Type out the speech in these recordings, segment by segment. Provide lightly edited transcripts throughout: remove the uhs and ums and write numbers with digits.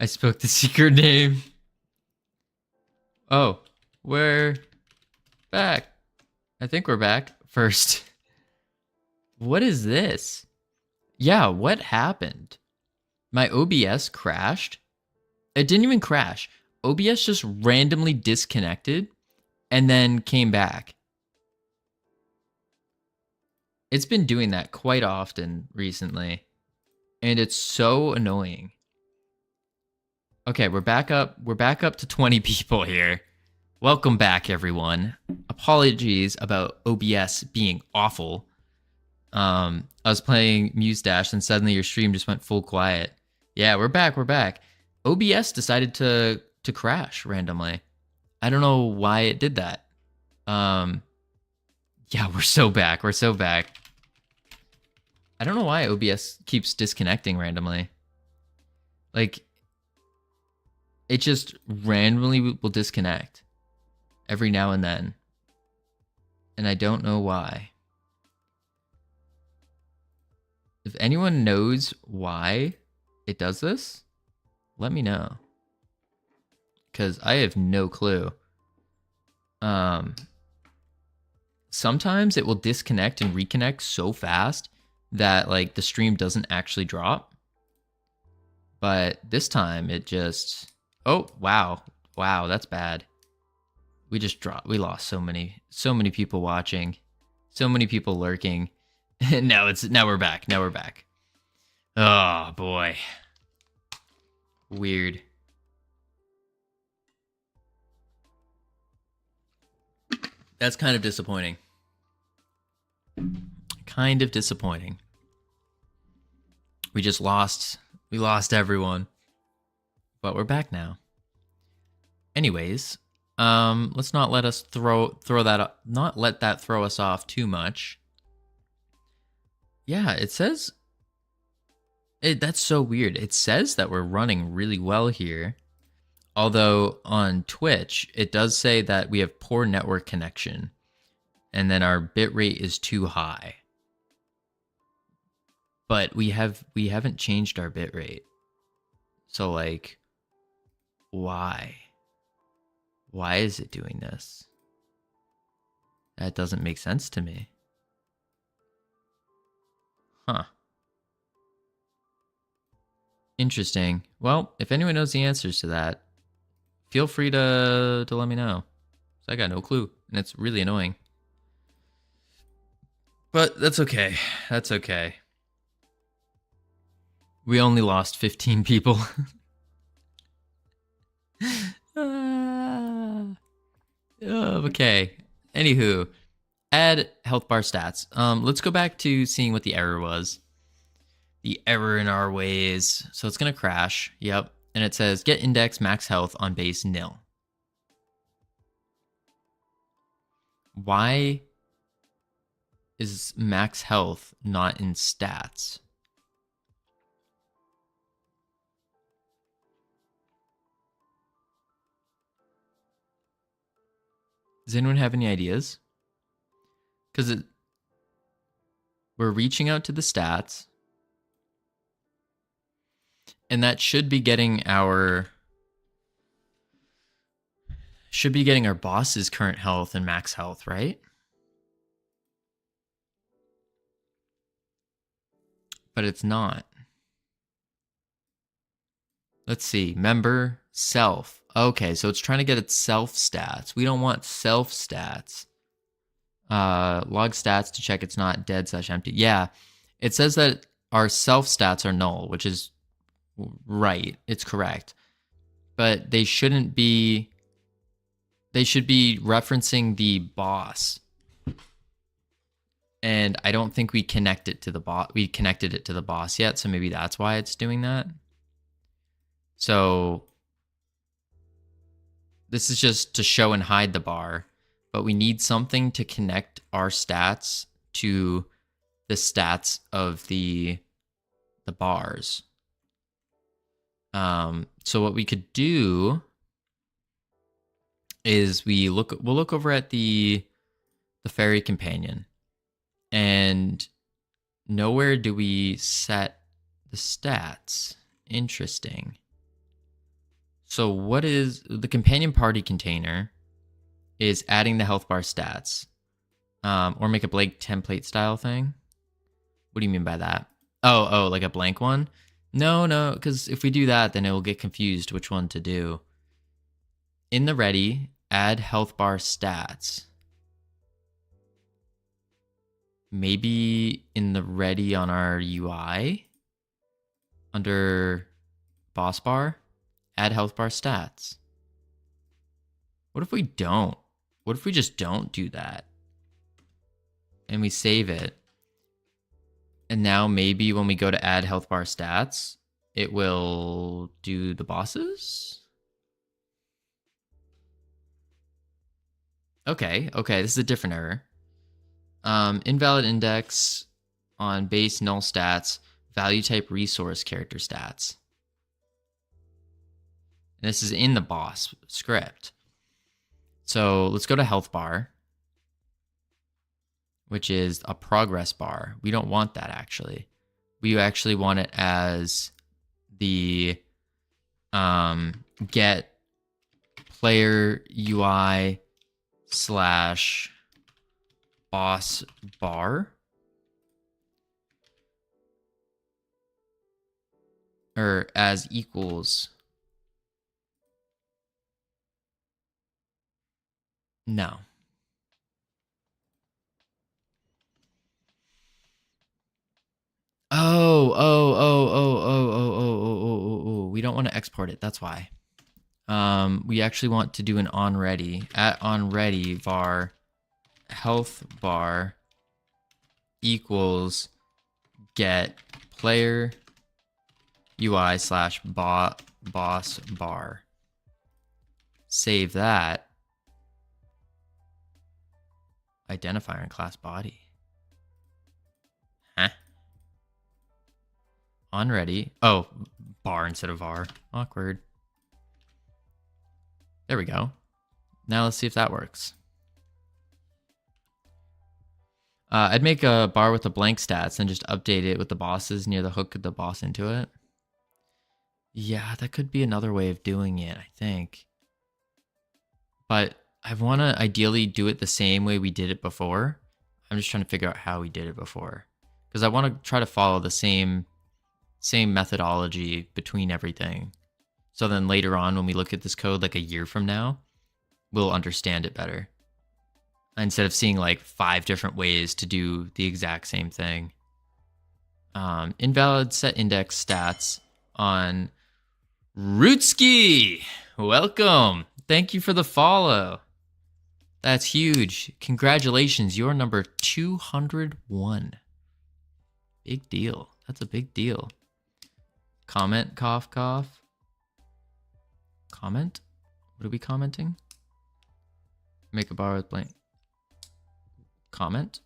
I spoke the secret name. Oh, we're back. I think we're back. First. What is this? Yeah, what happened? My OBS crashed? It didn't even crash. OBS just randomly disconnected and then came back. It's been doing that quite often recently, and it's so annoying. Okay, we're back up. We're back up to 20 people here. Welcome back, everyone. Apologies about OBS being awful. I was playing Muse Dash, and suddenly your stream just went full quiet. Yeah, we're back. We're back. OBS decided to crash randomly. I don't know why it did that. Yeah, we're so back. We're so back. I don't know why OBS keeps disconnecting randomly. Like, it just randomly will disconnect every now and then. And I don't know why. If anyone knows why it does this, let me know. Because I have no clue. Sometimes it will disconnect and reconnect so fast that like the stream doesn't actually drop. But this time it just... Oh, wow. Wow, that's bad. We just dropped. We lost so many people watching. So many people lurking. And now we're back. Now we're back. Oh, boy. Weird. That's kind of disappointing. Kind of disappointing. We lost everyone. But we're back now. Anyways, let's not let us not let that throw us off too much. Yeah, it says that's so weird. It says that we're running really well here. Although on Twitch, it does say that we have poor network connection and then our bitrate is too high. But we haven't changed our bitrate. So like, why? Why is it doing this? That doesn't make sense to me. Huh. Interesting. Well, if anyone knows the answers to that, feel free to let me know. I got no clue, and it's really annoying. But that's okay. That's okay. We only lost 15 people. Okay. Anywho, add health bar stats. Let's go back to seeing what the error was. The error in our ways. So it's going to crash. Yep. And it says get index max health on base nil. Why is max health not in stats? Does anyone have any ideas? Because we're reaching out to the stats. And that should be getting our boss's current health and max health, right? But it's not. Let's see. Member, self. Okay, so it's trying to get its self stats. We don't want self stats. Log stats to check it's not dead/empty. Yeah, it says that our self stats are null, which is right. It's correct. But they shouldn't be... They should be referencing the boss. And I don't think we connected it to the boss yet, so maybe that's why it's doing that. So this is just to show and hide the bar, but we need something to connect our stats to the stats of the bars. So what we could do is we'll look over at the fairy companion, and nowhere do we set the stats. Interesting. So what is the companion party container is adding the health bar stats, or make a blank template style thing. What do you mean by that? Oh, like a blank one? No, because if we do that, then it will get confused which one to do. In the ready, add health bar stats. Maybe in the ready on our UI, under boss bar, add health bar stats. What if we don't? What if we just don't do that? And we save it. And now maybe when we go to add health bar stats, it will do the bosses? Okay, this is a different error. Invalid index on base null stats, value type resource character stats. And this is in the boss script. So let's go to health bar, which is a progress bar. We don't want that actually. We actually want it as the get player UI slash boss bar, or as equals. No. Oh. We don't want to export it. That's why. We actually want to do an onReady. At onReady var health bar equals get player UI slash boss bar. Save that. Identifier and class body. Huh? onReady. Oh, bar instead of var. Awkward. There we go. Now let's see if that works. I'd make a bar with the blank stats and just update it with the bosses near the hook of the boss into it. Yeah, that could be another way of doing it, I think. But I want to ideally do it the same way we did it before. I'm just trying to figure out how we did it before, because I want to try to follow the same methodology between everything. So then later on, when we look at this code like a year from now, we'll understand it better. Instead of seeing like 5 different ways to do the exact same thing. Invalid set index stats on Rootski. Welcome. Thank you for the follow. That's huge. Congratulations. You're number 201. Big deal. That's a big deal. Comment, cough, cough. Comment? What are we commenting? Make a bar with blank. Comment?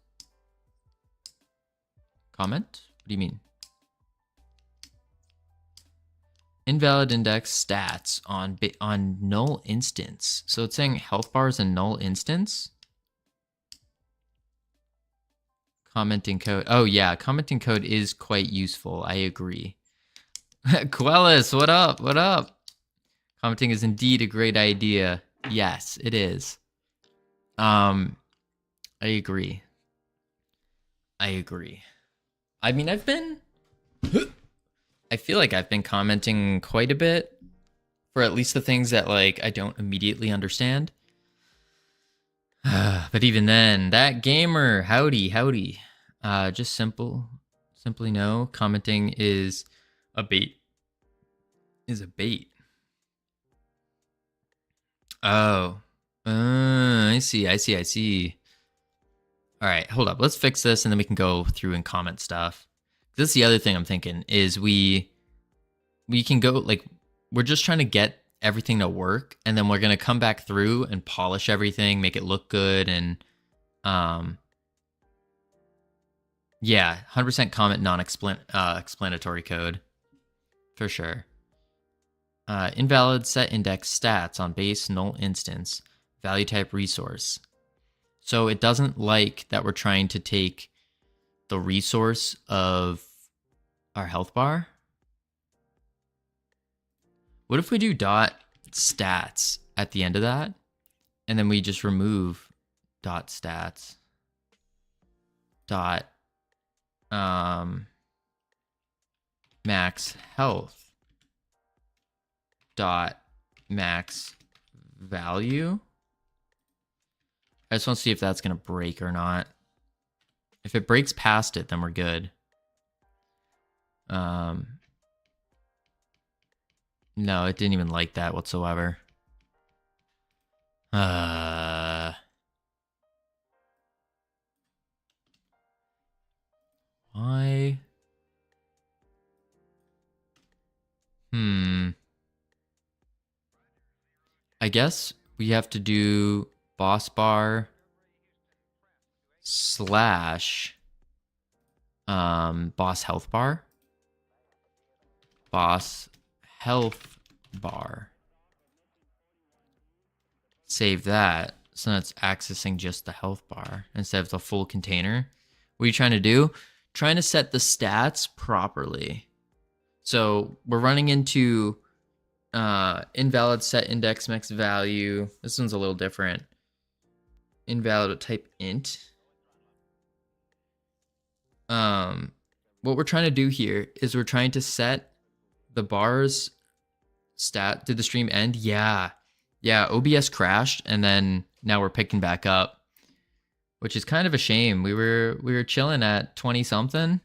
Comment? What do you mean? Invalid index stats on null instance. So it's saying health bars and null instance. Commenting code. Oh yeah, commenting code is quite useful. I agree. Quellis, what up? What up? Commenting is indeed a great idea. Yes, it is. I agree. I mean, I feel like I've been commenting quite a bit for at least the things that like I don't immediately understand. But even then, that gamer, howdy. Just simply no. Commenting is a bait. Oh, I see. All right, hold up. Let's fix this and then we can go through and comment stuff. This is the other thing I'm thinking is we can go like, we're just trying to get everything to work, and then we're going to come back through and polish everything, make it look good. And yeah, 100% comment non-explanatory code for sure. Invalid set index stats on base null instance, value type resource. So it doesn't like that we're trying to take the resource of our health bar. What if we do dot stats at the end of that, and then we just remove dot stats dot max health dot max value. I just want to see if that's going to break or not. If it breaks past it, then we're good. No, it didn't even like that whatsoever. Why? I guess we have to do boss bar slash boss health bar. Boss health bar. Save that. So that's accessing just the health bar instead of the full container. What are you trying to do? Trying to set the stats properly. So we're running into invalid set index max value. This one's a little different. Invalid type int. What we're trying to do here is we're trying to set the bars stat. Did the stream end? Yeah. OBS crashed, and then now we're picking back up, which is kind of a shame. We were chilling at 20 something,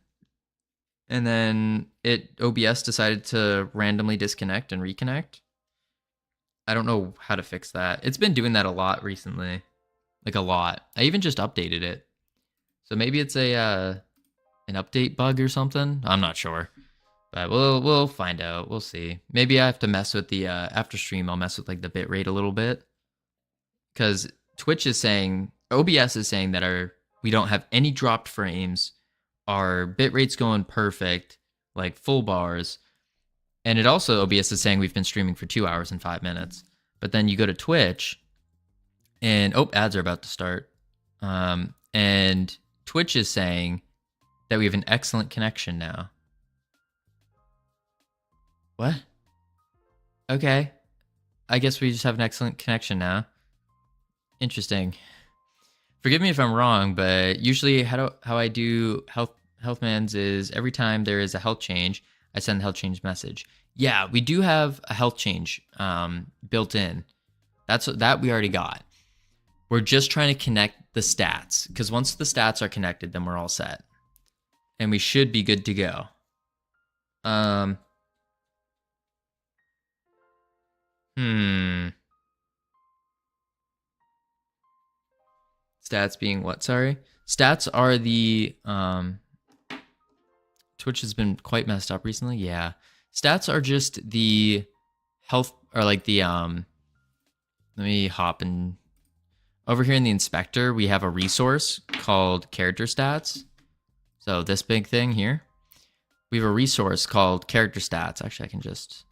and then OBS decided to randomly disconnect and reconnect. I don't know how to fix that. It's been doing that a lot recently, like a lot. I even just updated it, so maybe it's an update bug or something. I'm not sure. But we'll find out. We'll see. Maybe I have to mess with the after stream. I'll mess with like the bitrate a little bit, because Twitch is saying, OBS is saying that we don't have any dropped frames. Our bitrate's going perfect, like full bars. And it also, OBS is saying we've been streaming for 2 hours and 5 minutes. But then you go to Twitch, and ads are about to start. And Twitch is saying that we have an excellent connection now. What? Okay. I guess we just have an excellent connection now. Interesting. Forgive me if I'm wrong, but usually how I do Healthman's is every time there is a health change, I send the health change message. Yeah, we do have a health change built in. That we already got. We're just trying to connect the stats, because once the stats are connected, then we're all set. And we should be good to go. Stats being what? Sorry. Stats are the Twitch has been quite messed up recently. Yeah. Stats are just the health, or like the let me hop in. Over here in the inspector, we have a resource called character stats. So this big thing here. We have a resource called character stats. Actually, I can just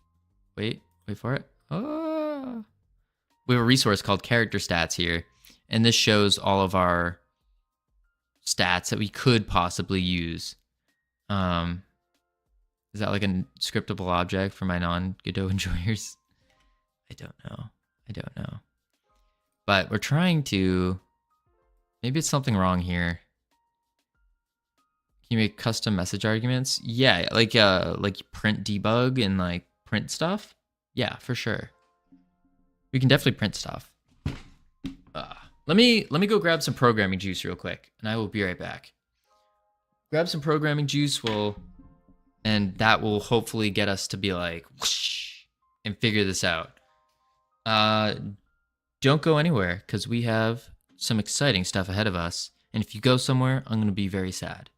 wait for it. Oh. We have a resource called character stats here, and this shows all of our stats that we could possibly use. Is that like a scriptable object for my non-Godot enjoyers? I don't know. But we're trying to... Maybe it's something wrong here. Can you make custom message arguments? Yeah, like print debug and like print stuff? Yeah, for sure. We can definitely print stuff. Let me go grab some programming juice real quick, and I will be right back. Grab some programming juice, and that will hopefully get us to be like, whoosh, and figure this out. Don't go anywhere, because we have some exciting stuff ahead of us. And if you go somewhere, I'm going to be very sad.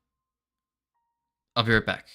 I'll be right back.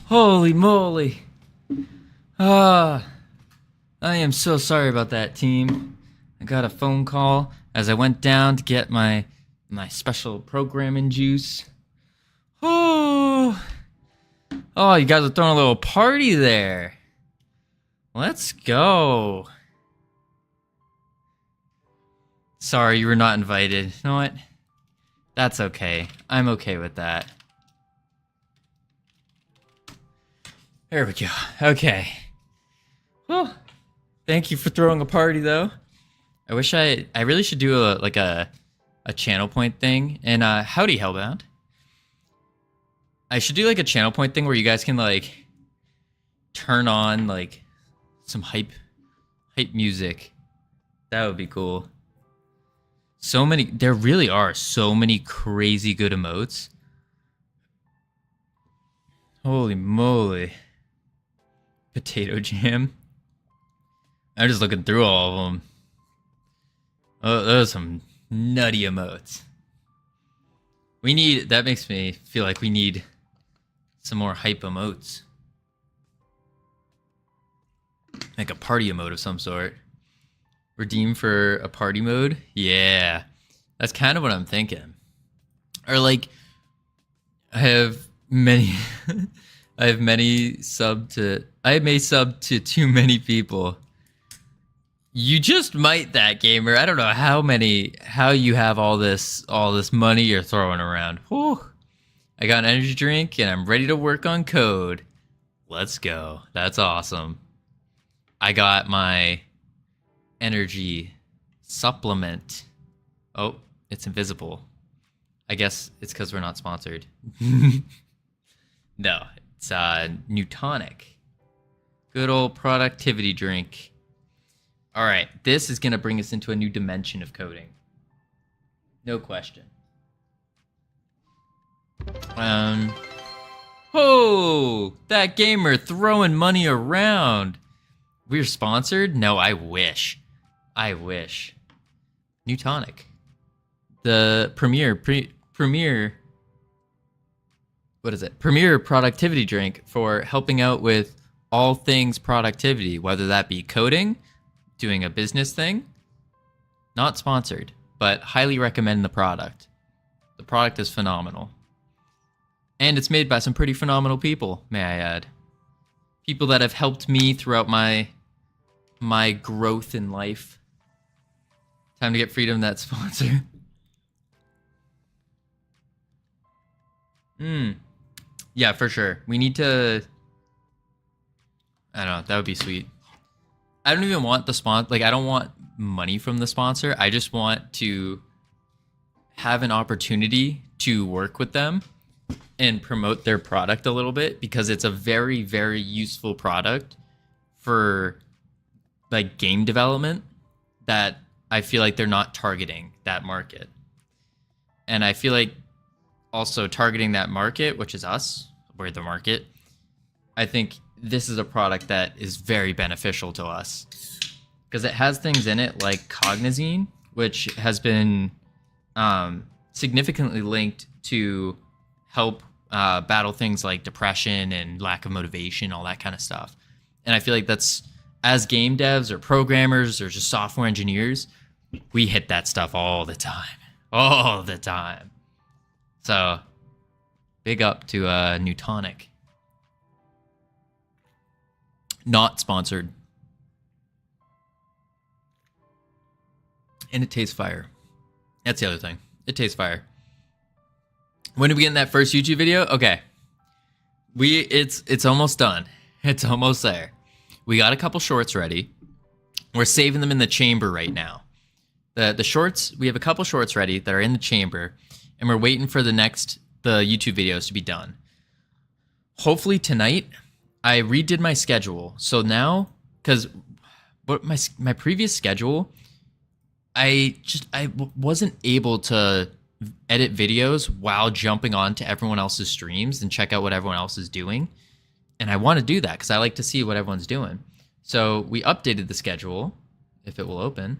Holy moly. Ah, I am so sorry about that, team. I got a phone call as I went down to get my special programming juice. Oh, oh, you guys are throwing a little party there. Let's go. Sorry, you were not invited. You know what? That's okay. I'm okay with that. There we go. Okay. Well, thank you for throwing a party, though. I wish I really should do a channel point thing. And howdy, Hellbound. I should do like a channel point thing where you guys can like turn on like some hype music. That would be cool. So many, there really are so many crazy good emotes. Holy moly. Potato jam. I'm just looking through all of them. Oh, those are some nutty emotes. We need, that makes me feel like we need some more hype emotes. Like a party emote of some sort. Redeem for a party mode? Yeah. That's kind of what I'm thinking. Or like, I have many I may sub to too many people. You just might, that gamer. I don't know how you have all this money you're throwing around. Whew. I got an energy drink and I'm ready to work on code. Let's go. That's awesome. I got my energy supplement. Oh, it's invisible. I guess it's because we're not sponsored. No, it's Newtonic. Good old productivity drink. All right, this is going to bring us into a new dimension of coding. No question. Oh, that gamer throwing money around. We're sponsored? No, I wish. I wish. Newtonic. The premier what is it? Premier productivity drink for helping out with all things productivity, whether that be coding, doing a business thing. Not sponsored, but highly recommend the product. The product is phenomenal. And it's made by some pretty phenomenal people, may I add. People that have helped me throughout my growth in life. Time to get Freedom that sponsor. Yeah, for sure. We need to, I don't know, that would be sweet. I don't even want the sponsor, like I don't want money from the sponsor. I just want to have an opportunity to work with them and promote their product a little bit, because it's a very, very useful product for like game development that I feel like they're not targeting that market. And I feel like also targeting that market, which is us, we're the market, I think this is a product that is very beneficial to us because it has things in it like Cognizine, which has been significantly linked to help battle things like depression and lack of motivation, all that kind of stuff. And I feel like that's, as game devs or programmers or just software engineers, we hit that stuff all the time. All the time. So, big up to Newtonic. Not sponsored. And it tastes fire. That's the other thing. It tastes fire. When are we getting that first YouTube video? Okay. It's almost done. It's almost there. We got a couple shorts ready. We're saving them in the chamber right now. The shorts, we have a couple shorts ready that are in the chamber, and we're waiting for the YouTube videos to be done. Hopefully tonight, I redid my schedule. So now, because my previous schedule, I wasn't able to edit videos while jumping on to everyone else's streams and check out what everyone else is doing. And I want to do that because I like to see what everyone's doing. So we updated the schedule, if it will open.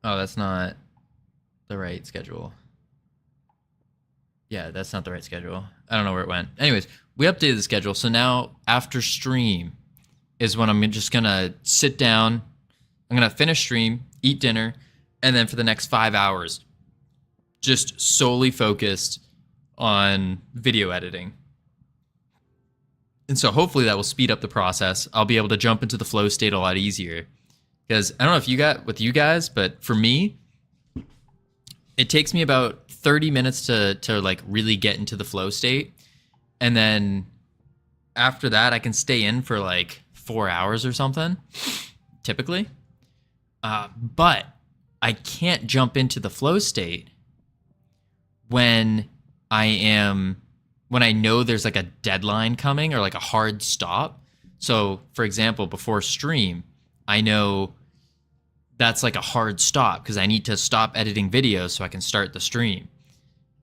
Oh, that's not the right schedule. Yeah, that's not the right schedule. I don't know where it went. Anyways, we updated the schedule. So now after stream is when I'm just going to sit down. I'm going to finish stream, eat dinner, and then for the next 5 hours, just solely focused on video editing. And so hopefully that will speed up the process. I'll be able to jump into the flow state a lot easier. Because I don't know if you got with you guys, but for me, it takes me about 30 minutes to like really get into the flow state. And then after that, I can stay in for like 4 hours or something, typically. But I can't jump into the flow state when I know there's like a deadline coming or like a hard stop. So for example, before stream, I know that's like a hard stop because I need to stop editing videos so I can start the stream.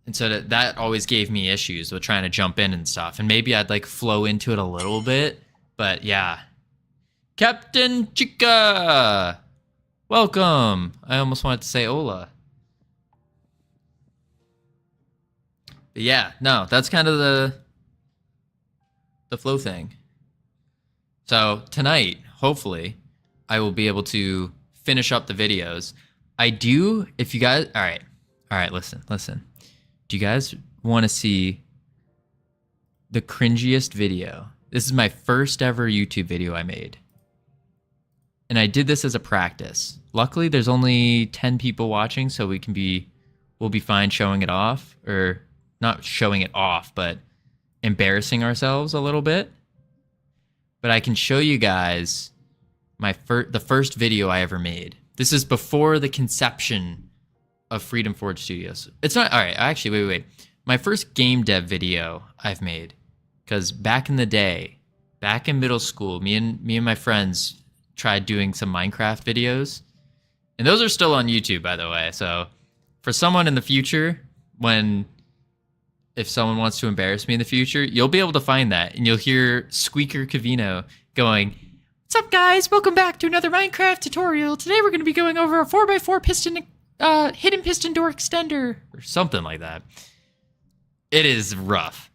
And so that always gave me issues with trying to jump in and stuff. And maybe I'd like flow into it a little bit, but yeah. Captain Chica, welcome. I almost wanted to say hola. But yeah, no, that's kind of the flow thing. So tonight, hopefully, I will be able to finish up the videos. I do, if you guys, all right, listen. Do you guys want to see the cringiest video? This is my first ever YouTube video I made. And I did this as a practice. Luckily, there's only 10 people watching, so we'll be fine showing it off, or not showing it off, but embarrassing ourselves a little bit. But I can show you guys the first video I ever made. This is before the conception of Freedom Forge Studios. It's not, all right, actually, wait. My first game dev video I've made, because back in the day, back in middle school, me and my friends tried doing some Minecraft videos. And those are still on YouTube, by the way. So for someone in the future, if someone wants to embarrass me in the future, you'll be able to find that. And you'll hear Squeaker Cavino going, "What's up, guys? Welcome back to another Minecraft tutorial. Today we're going to be going over a 4x4 piston, hidden piston door extender," or something like that. It is rough.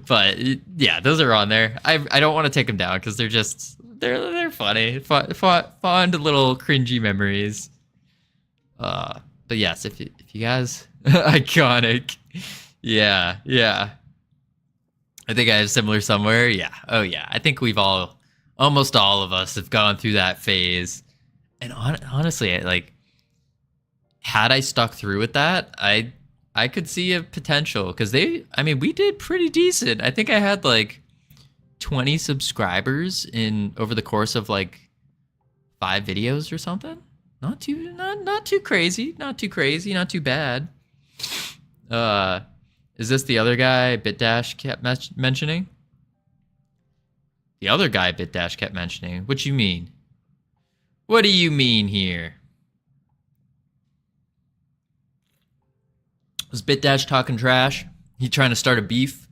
But yeah, those are on there. I don't want to take them down because they're funny, fond little cringy memories. But yes, if you guys, iconic, yeah. I think I have similar somewhere. Yeah. Oh yeah. I think almost all of us have gone through that phase. And honestly, had I stuck through with that, I could see a potential because we did pretty decent. I think I had like 20 subscribers over the course of like 5 videos or something. Not too crazy, not too bad. Is this the other guy BitDash kept mentioning? The other guy BitDash kept mentioning. What you mean? What do you mean here? Was BitDash talking trash? He trying to start a beef?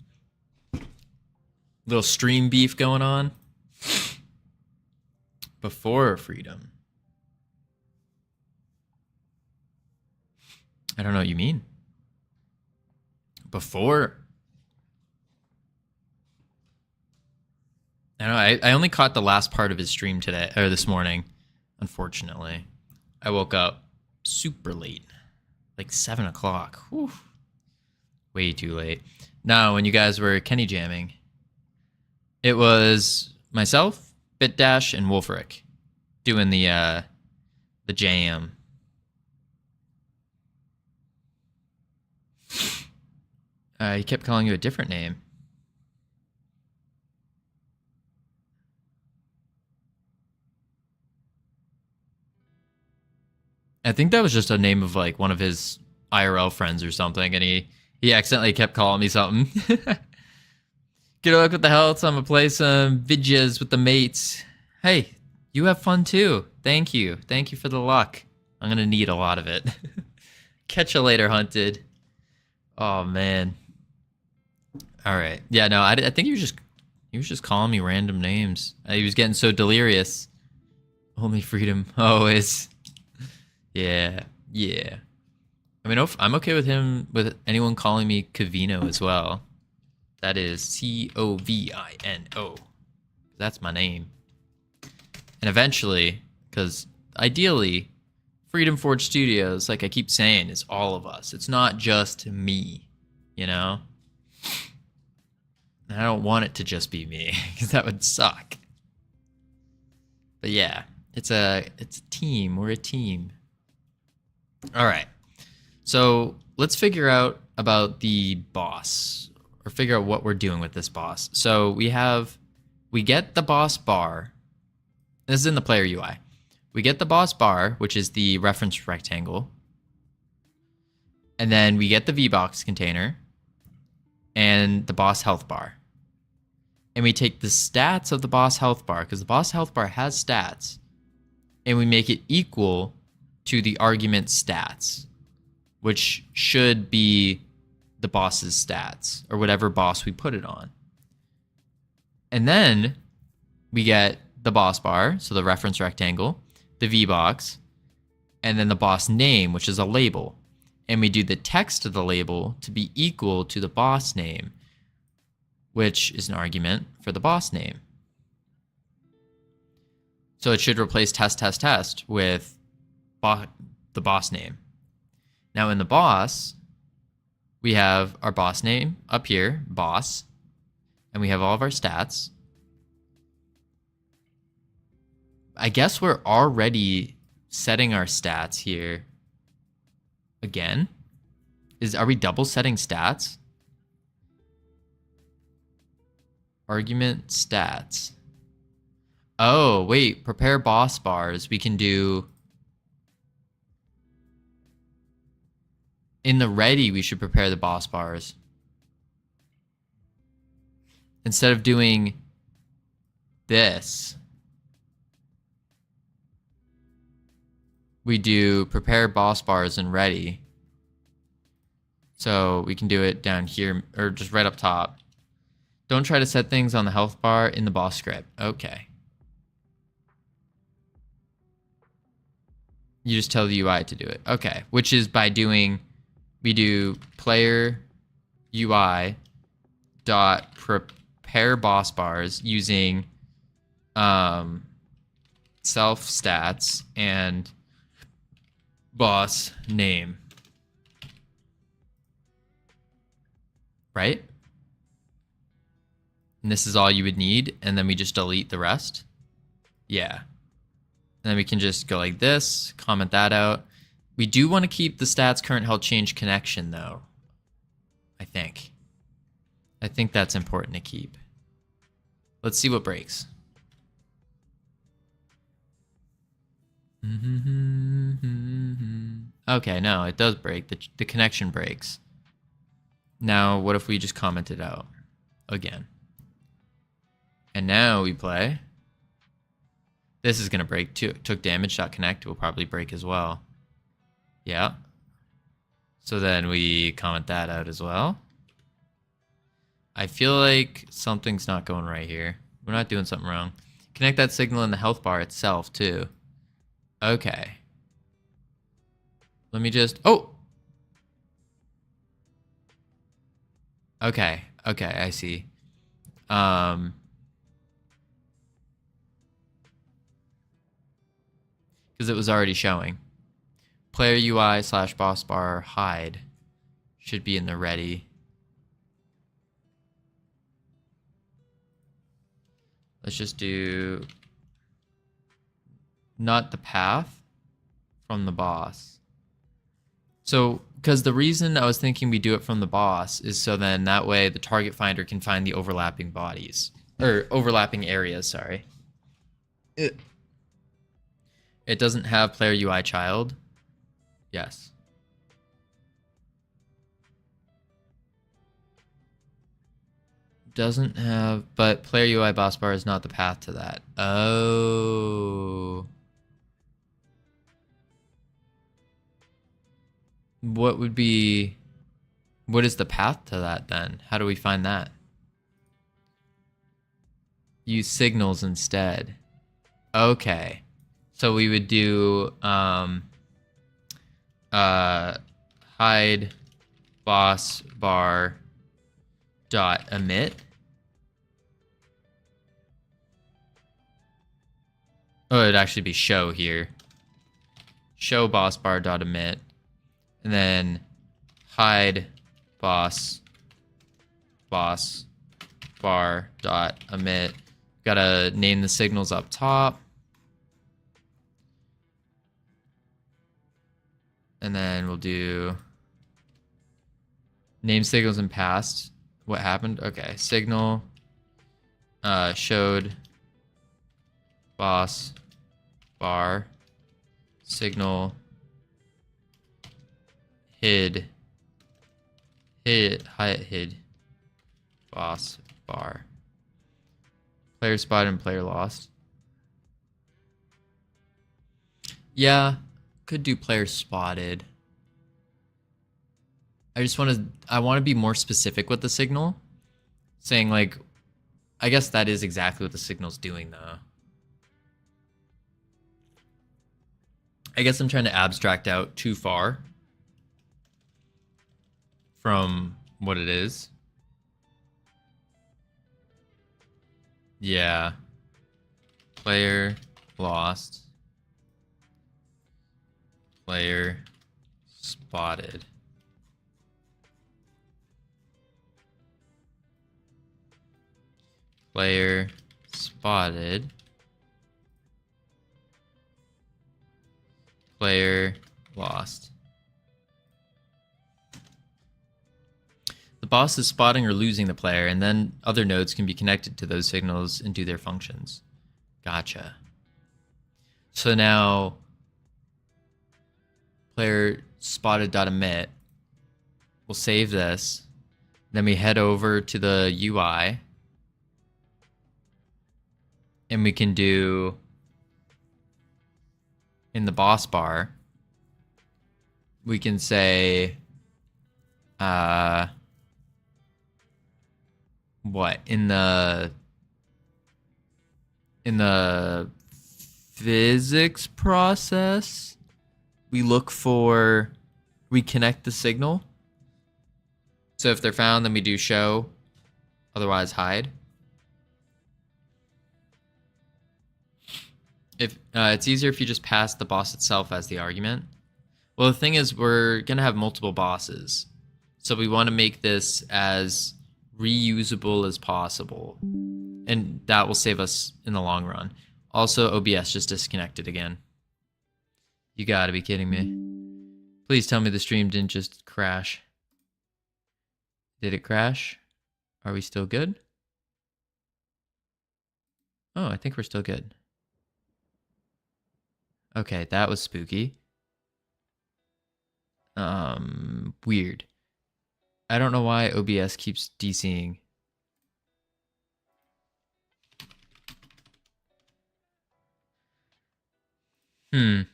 Little stream beef going on? Before Freedom. I don't know what you mean. Before. I don't know. I only caught the last part of his stream today, or this morning, unfortunately. I woke up super late. Like 7 o'clock. Whew. Way too late. No, when you guys were Kenny jamming, it was myself, BitDash, and Wolfric doing the jam. He kept calling you a different name. I think that was just a name of like one of his IRL friends or something, and he accidentally kept calling me something. Good luck with the health. I'm gonna play some vidjas with the mates. Hey, you have fun too. Thank you for the luck. I'm gonna need a lot of it. Catch you later, Hunted. Oh man. All right. Yeah. No. I think he was just calling me random names. He was getting so delirious. Only Freedom always. Yeah. I mean, I'm okay with him, with anyone calling me Covino as well. That is Covino. That's my name. And eventually, because ideally, Freedom Forge Studios, like I keep saying, is all of us. It's not just me, you know? And I don't want it to just be me, because that would suck. But yeah, it's a team. We're a team. All right. So let's figure out about the boss, or figure out what we're doing with this boss. So we get the boss bar. This is in the player UI. We get the boss bar, which is the reference rectangle. And then we get the VBox container and the boss health bar. And we take the stats of the boss health bar, because the boss health bar has stats, and we make it equal to the argument stats, which should be the boss's stats, or whatever boss we put it on. And then we get the boss bar, so the reference rectangle, the VBox, and then the boss name, which is a label. And we do the text of the label to be equal to the boss name, which is an argument for the boss name. So it should replace test, test, test with the boss name. Now in the boss, we have our boss name up here, boss, and we have all of our stats. I guess we're already setting our stats here again. Are we double setting stats? Argument stats. Oh, wait, prepare boss bars. We can do... In the ready, we should prepare the boss bars. Instead of doing this, we do prepare boss bars and ready. So we can do it down here, or just right up top. Don't try to set things on the health bar in the boss script. Okay. You just tell the UI to do it. Okay, which is by doing... We do player UI dot prepare boss bars using self stats and boss name. Right? And this is all you would need, and then we just delete the rest. Yeah. And then we can just go like this, comment that out. We do want to keep the stats current held change connection, though. I think that's important to keep. Let's see what breaks. Okay, no, it does break. The connection breaks. Now, what if we just comment it out again? And now we play. This is going to break too. Took damage.connect will probably break as well. Yeah. So then we comment that out as well. I feel like something's not going right here. We're not doing something wrong. Connect that signal in the health bar itself too. Okay. Let me just... Oh! Okay. Okay, I see. Because it was already showing. Player UI / boss bar hide should be in the ready. Let's just do not the path from the boss. So, because the reason I was thinking we do it from the boss is so then that way the target finder can find the overlapping bodies, or overlapping areas, sorry. It doesn't have player UI child. Yes. Doesn't have, but player UI boss bar is not the path to that. Oh. What is the path to that then? How do we find that? Use signals instead. Okay. So we would do, hide boss bar dot emit. Oh, it'd actually be show here. Show boss bar dot emit, and then hide boss bar dot emit. Gotta name the signals up top. And then we'll do name signals in past. What happened? Okay, signal showed boss bar, signal hid boss bar, player spotted and player lost. Yeah, could do player spotted. I want to be more specific with the signal, saying like, I guess that is exactly what the signal's doing though. I guess I'm trying to abstract out too far from what it is. Yeah. Player lost. Player spotted. Player spotted. Player lost. The boss is spotting or losing the player, and then other nodes can be connected to those signals and do their functions. Gotcha. So now player spotted.emit. We'll save this. Then we head over to the UI. And we can do in the boss bar, we can say what in the physics process, we connect the signal. So if they're found, then we do show, otherwise hide. If it's easier if you just pass the boss itself as the argument. Well, the thing is, we're gonna have multiple bosses, so we want to make this as reusable as possible, and that will save us in the long run. Also, OBS just disconnected again. You gotta be kidding me. Please tell me the stream didn't just crash. Did it crash? Are we still good? Oh, I think we're still good. Okay, that was spooky. Weird. I don't know why OBS keeps DCing. That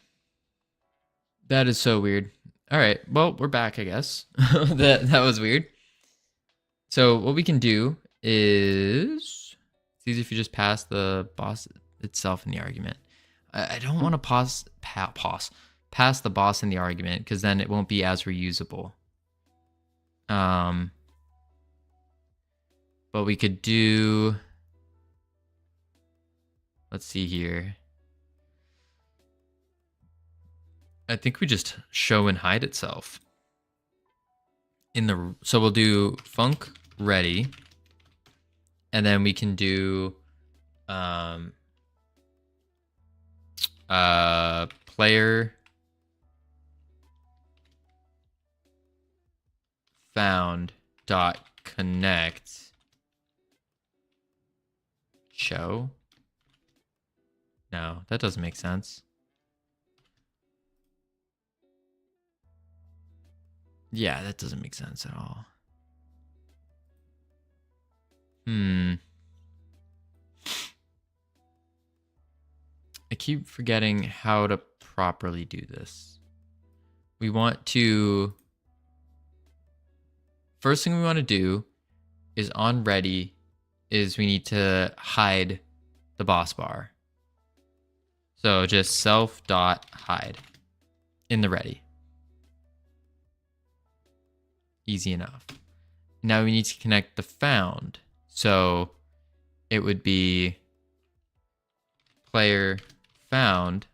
is so weird. All right, well, we're back, I guess. that was weird. So what we can do is, it's easy if you just pass the boss itself in the argument. I don't want to pass the boss in the argument, because then it won't be as reusable. But we could do, let's see here. I think we just show and hide itself. So we'll do func ready, and then we can do player found dot connect show. No, that doesn't make sense. Yeah, that doesn't make sense at all. I keep forgetting how to properly do this. We want to, first thing we want to do is on ready is we need to hide the boss bar. So just self.hide in the ready. Easy enough. Now we need to connect the found. So it would be player found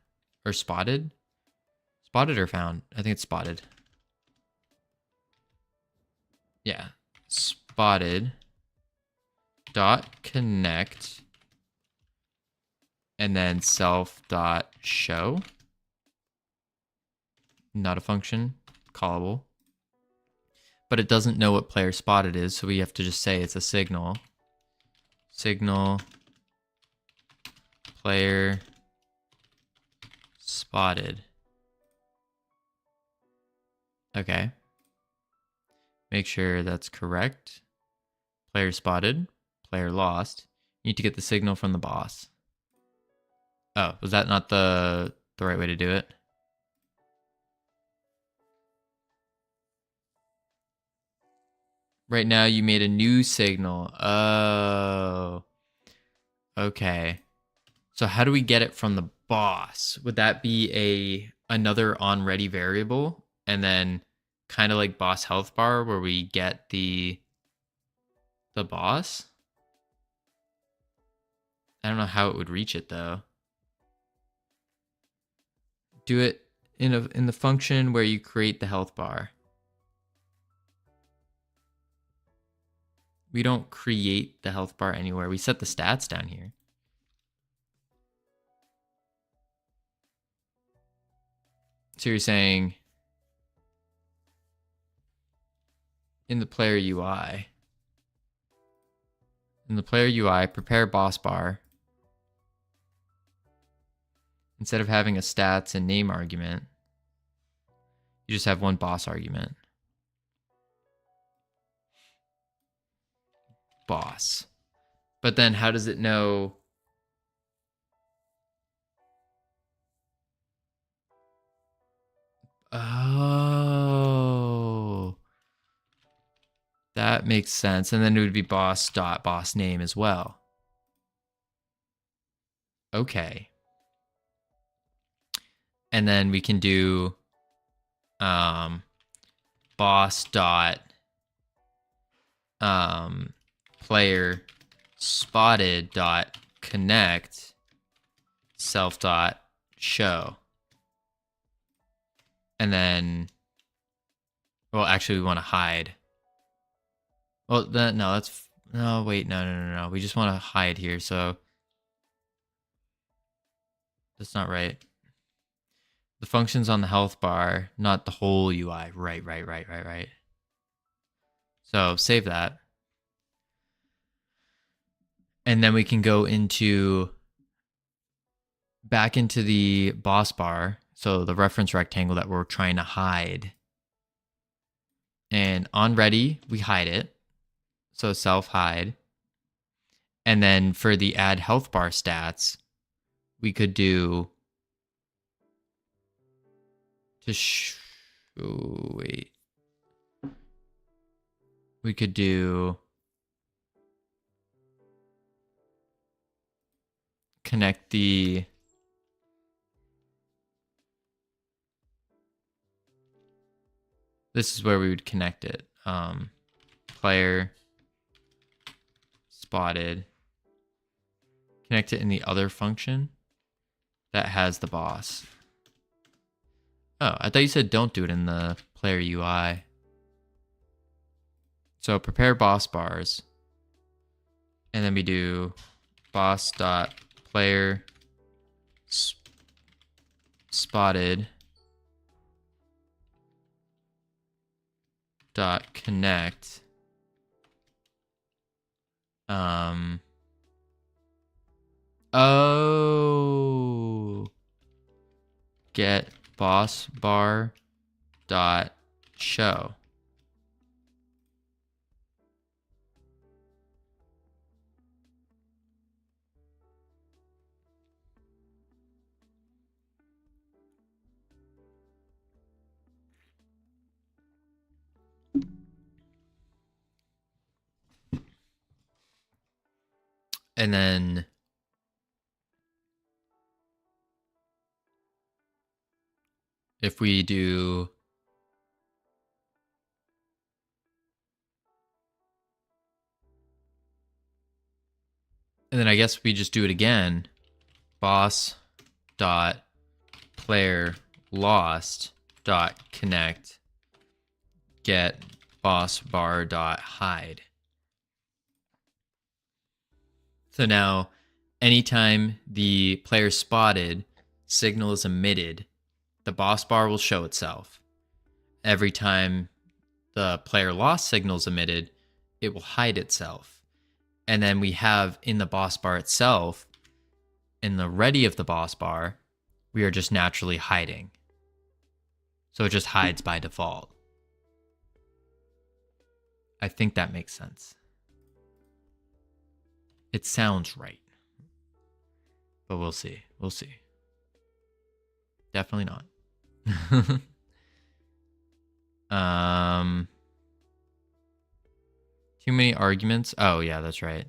or spotted. Spotted or found? I think it's spotted. Yeah. Spotted dot connect and then self dot show. Not a function, callable. But it doesn't know what player spotted is, so we have to just say it's a signal. Signal player spotted. Okay. Make sure that's correct. Player spotted, player lost. You need to get the signal from the boss. Oh, was that not the right way to do it? Right now you made a new signal. Oh. Okay. So how do we get it from the boss? Would that be another onReady variable? And then kind of like boss health bar where we get the boss? I don't know how it would reach it though. Do it in the function where you create the health bar. We don't create the health bar anywhere. We set the stats down here. So you're saying in the player UI, prepare boss bar. Instead of having a stats and name argument, you just have one boss argument. Boss. But then how does it know? Oh, that makes sense. And then it would be boss dot boss name as well. Okay. And then we can do boss dot player spotted dot connect self dot show. And then, well, actually we want to hide. Well, no, wait, no. We just want to hide here, so that's not right. The function's on the health bar, not the whole UI. Right. So save that. And then we can go back into the boss bar. So the reference rectangle that we're trying to hide. And onReady, we hide it. So self hide. And then for the add health bar stats, we could do wait. We could do connect the this is where we would connect it. Player spotted. Connect it in the other function that has the boss. Oh, I thought you said don't do it in the player UI. So prepare boss bars. And then we do boss dot player spotted dot connect get boss bar dot show. And then if we do And then I guess we just do it again. Boss dot player lost dot connect get boss bar dot hide. So now anytime the player spotted signal is emitted, the boss bar will show itself. Every time the player lost signal is emitted, it will hide itself. And then we have in the boss bar itself, in the ready of the boss bar, we are just naturally hiding. So it just hides by default. I think that makes sense. It sounds right. But we'll see. We'll see. Definitely not. Too many arguments. Oh, yeah, that's right.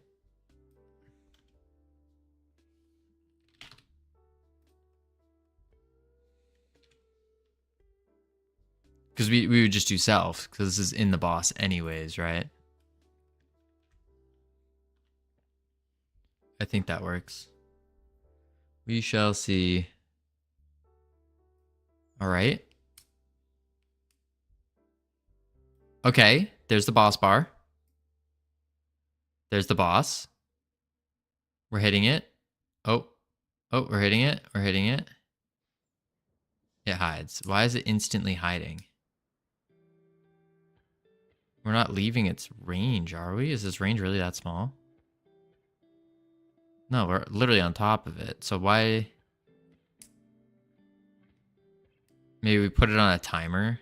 Because we would just do self, because this is in the boss anyways, right? I think that works. We shall see. All right. Okay, there's the boss bar. There's the boss. We're hitting it. Oh, we're hitting it. We're hitting it. It hides. Why is it instantly hiding? We're not leaving its range, are we? Is this range really that small? No, we're literally on top of it. So why? Maybe we put it on a timer.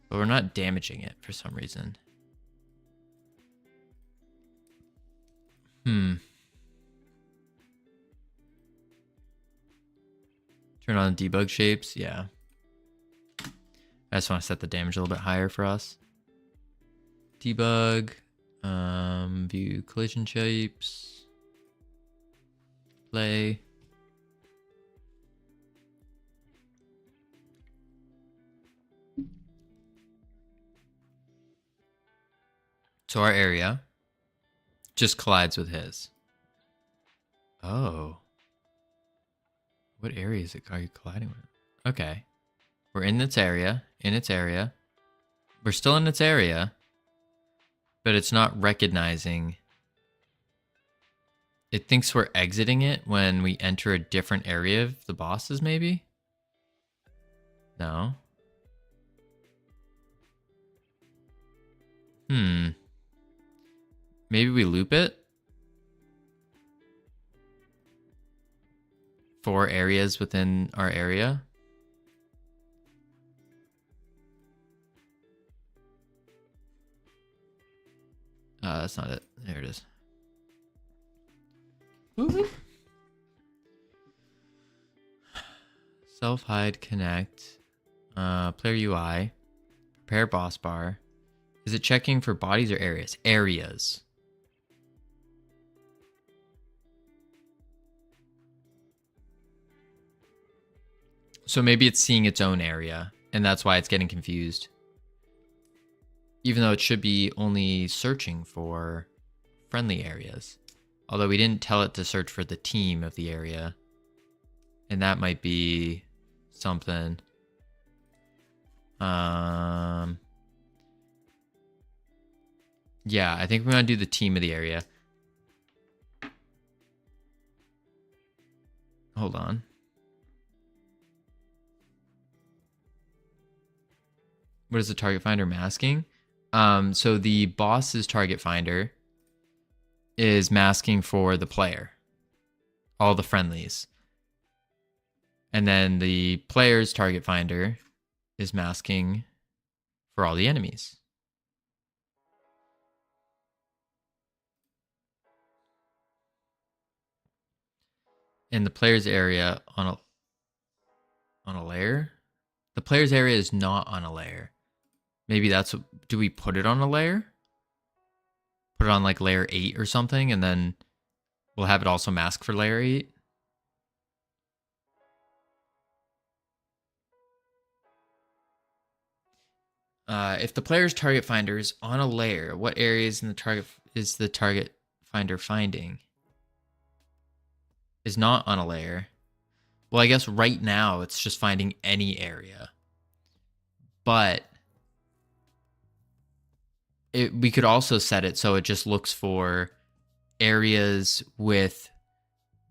But we're not damaging it for some reason. Turn on debug shapes. Yeah. I just want to set the damage a little bit higher for us. Debug. View collision shapes. Play. So our area just collides with his. Oh. What area is it? Are you colliding with? Okay. We're in its area. We're still in its area. But it's not recognizing. It thinks we're exiting it when we enter a different area of the bosses, maybe? No. Maybe we loop it? 4 areas within our area? That's not it. There it is. Woo-hoo. Self hide connect. Player UI. Prepare boss bar. Is it checking for bodies or areas? Areas. So maybe it's seeing its own area, and that's why it's getting confused. Even though it should be only searching for friendly areas. Although we didn't tell it to search for the team of the area. And that might be something. Yeah, I think we want to do the team of the area. Hold on. What is the target finder masking? So the boss's target finder is masking for the player, all the friendlies. And then the player's target finder is masking for all the enemies. And the player's area on a layer? The player's area is not on a layer. Maybe that's what, do we put it on a layer? Put it on like layer 8 or something, and then we'll have it also mask for layer 8. If the player's target finder is on a layer, what areas in the target is the target finder finding? Is not on a layer. Well, I guess right now it's just finding any area. But we could also set it so it just looks for areas with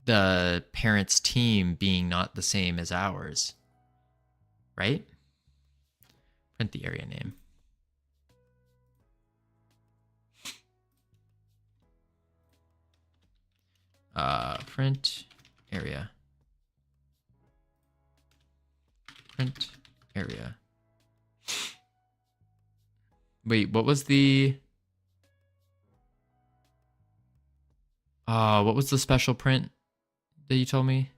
the parent's team being not the same as ours. Right? Print the area name. Print area. Print area. Wait, what was the... what was the special print that you told me?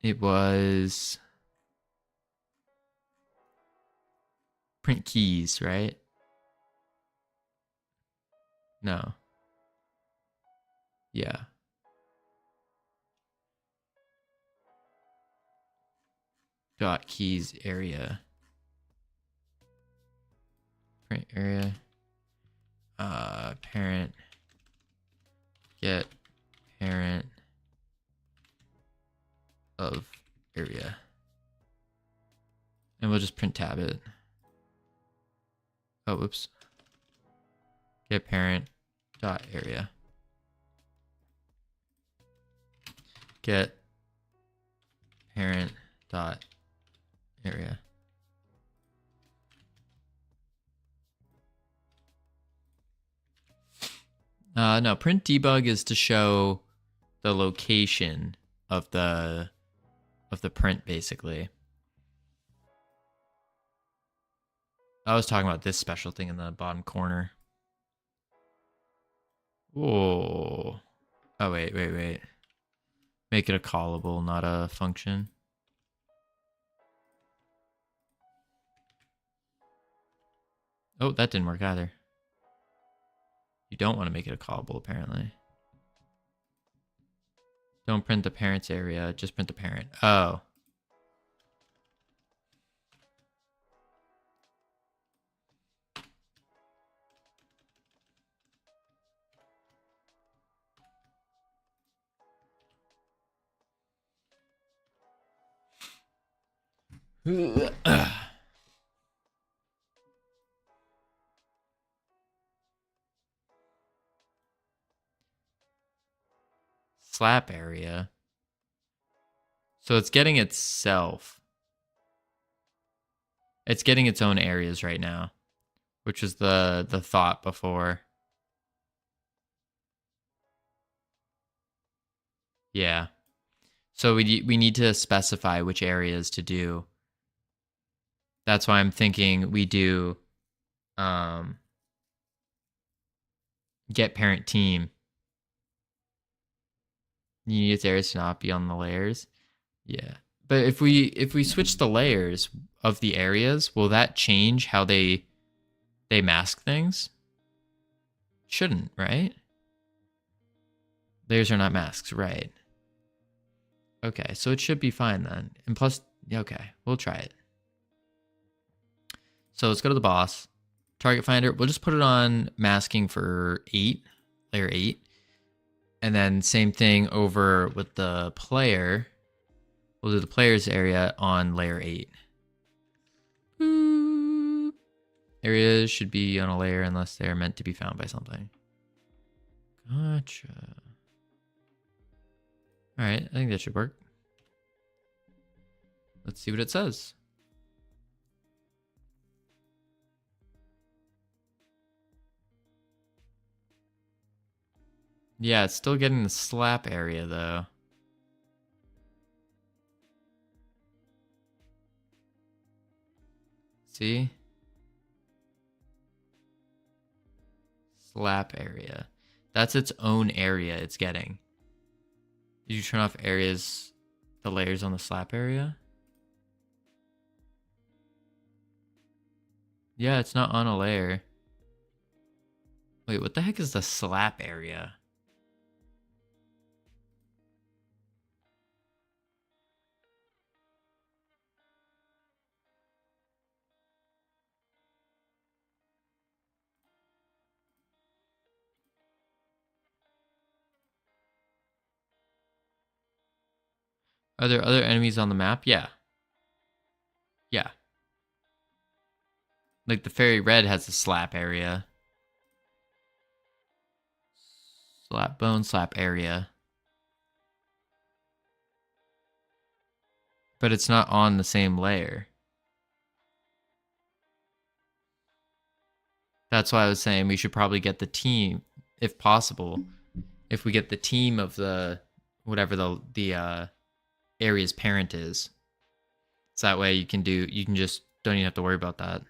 It was... print keys, right? No. Yeah. Dot keys area. Print area. Parent. Get parent of area. And we'll just print tab it. Oh, whoops. Get parent dot area. Get parent dot area. No, print debug is to show the location of the print, basically. I was talking about this special thing in the bottom corner. Whoa. Oh, wait. Make it a callable, not a function. Oh, that didn't work either. You don't want to make it a callable, apparently. Don't print the parent's area, just print the parent. Oh. Slap area. So it's getting itself. It's getting its own areas right now, which was the thought before. Yeah. So we need to specify which areas to do. That's why I'm thinking we do get parent team. You need its areas to not be on the layers. Yeah. But if we switch the layers of the areas, will that change how they mask things? Shouldn't, right? Layers are not masks, right? Okay, so it should be fine then. And plus, okay, we'll try it. So let's go to the boss. Target finder, we'll just put it on masking for 8, layer 8. And then same thing over with the player. We'll do the player's area on layer 8. Areas should be on a layer unless they're meant to be found by something. Gotcha. All right, I think that should work. Let's see what it says. Yeah, it's still getting the slap area though. See? Slap area. That's its own area it's getting. Did you turn off areas, the layers on the slap area? Yeah, it's not on a layer. Wait, what the heck is the slap area? Are there other enemies on the map? Yeah. Yeah. Like the Fairy Red has a slap area. Slap bone slap area. But it's not on the same layer. That's why I was saying we should probably get the team, if possible. If we get the team of the whatever the area's parent is. So that way you can just don't even have to worry about that.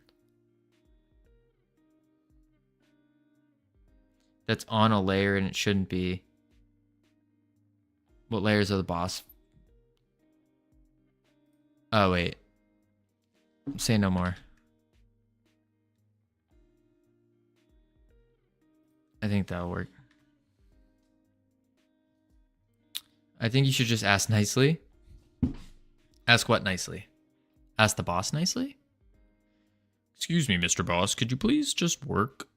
That's on a layer and it shouldn't be. What layers are the boss? Oh wait. Say no more. I think that'll work. I think you should just ask nicely. Ask what nicely? Ask the boss nicely? Excuse me, Mr. Boss, could you please just work?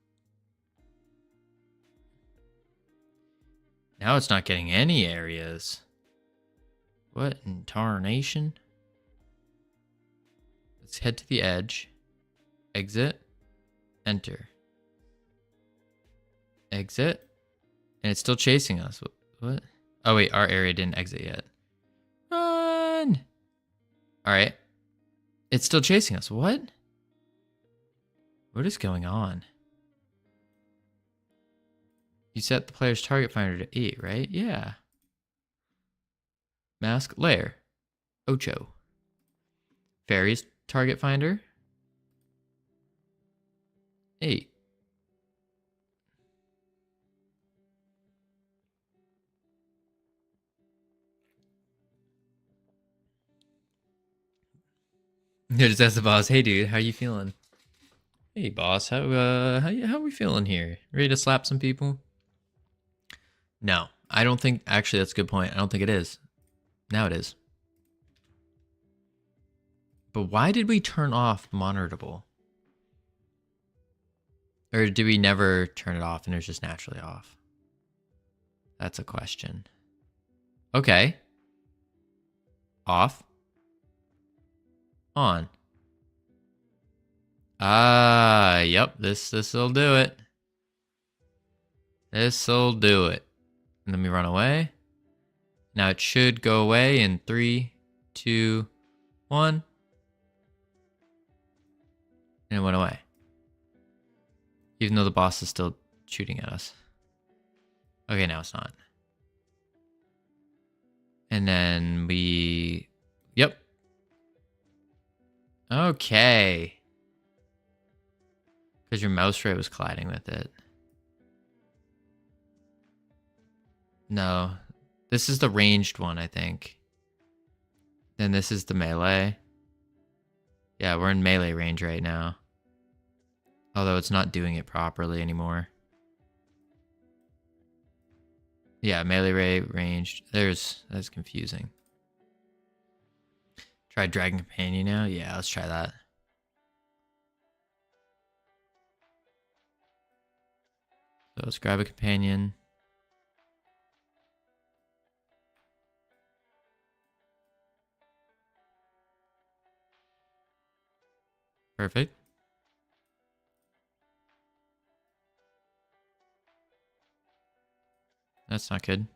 Now it's not getting any areas. What in tarnation? Let's head to the edge. Exit. Enter. Exit. And it's still chasing us. What? Oh wait, our area didn't exit yet. Run! Alright. It's still chasing us. What? What is going on? You set the player's target finder to 8, right? Yeah. Mask layer. Ocho. Fairy's target finder. 8. Just ask the boss, hey dude, how you feeling? Hey boss, how we feeling here? Ready to slap some people? No, I don't think, actually that's a good point. I don't think it is. Now it is. But why did we turn off monitorable? Or did we never turn it off and it was just naturally off? That's a question. Okay. Off. On. Yep, this'll do it. This'll do it. Let me run away. Now it should go away in 3, 2, 1. And it went away. Even though the boss is still shooting at us. Okay, now it's not. And then we... Yep. Okay. Because your mouse ray was colliding with it. No. This is the ranged one, I think. Then this is the melee. Yeah, we're in melee range right now. Although it's not doing it properly anymore. Yeah, melee ray ranged. That's confusing. Try Dragon Companion now? Yeah, let's try that. So let's grab a companion. Perfect. That's not good.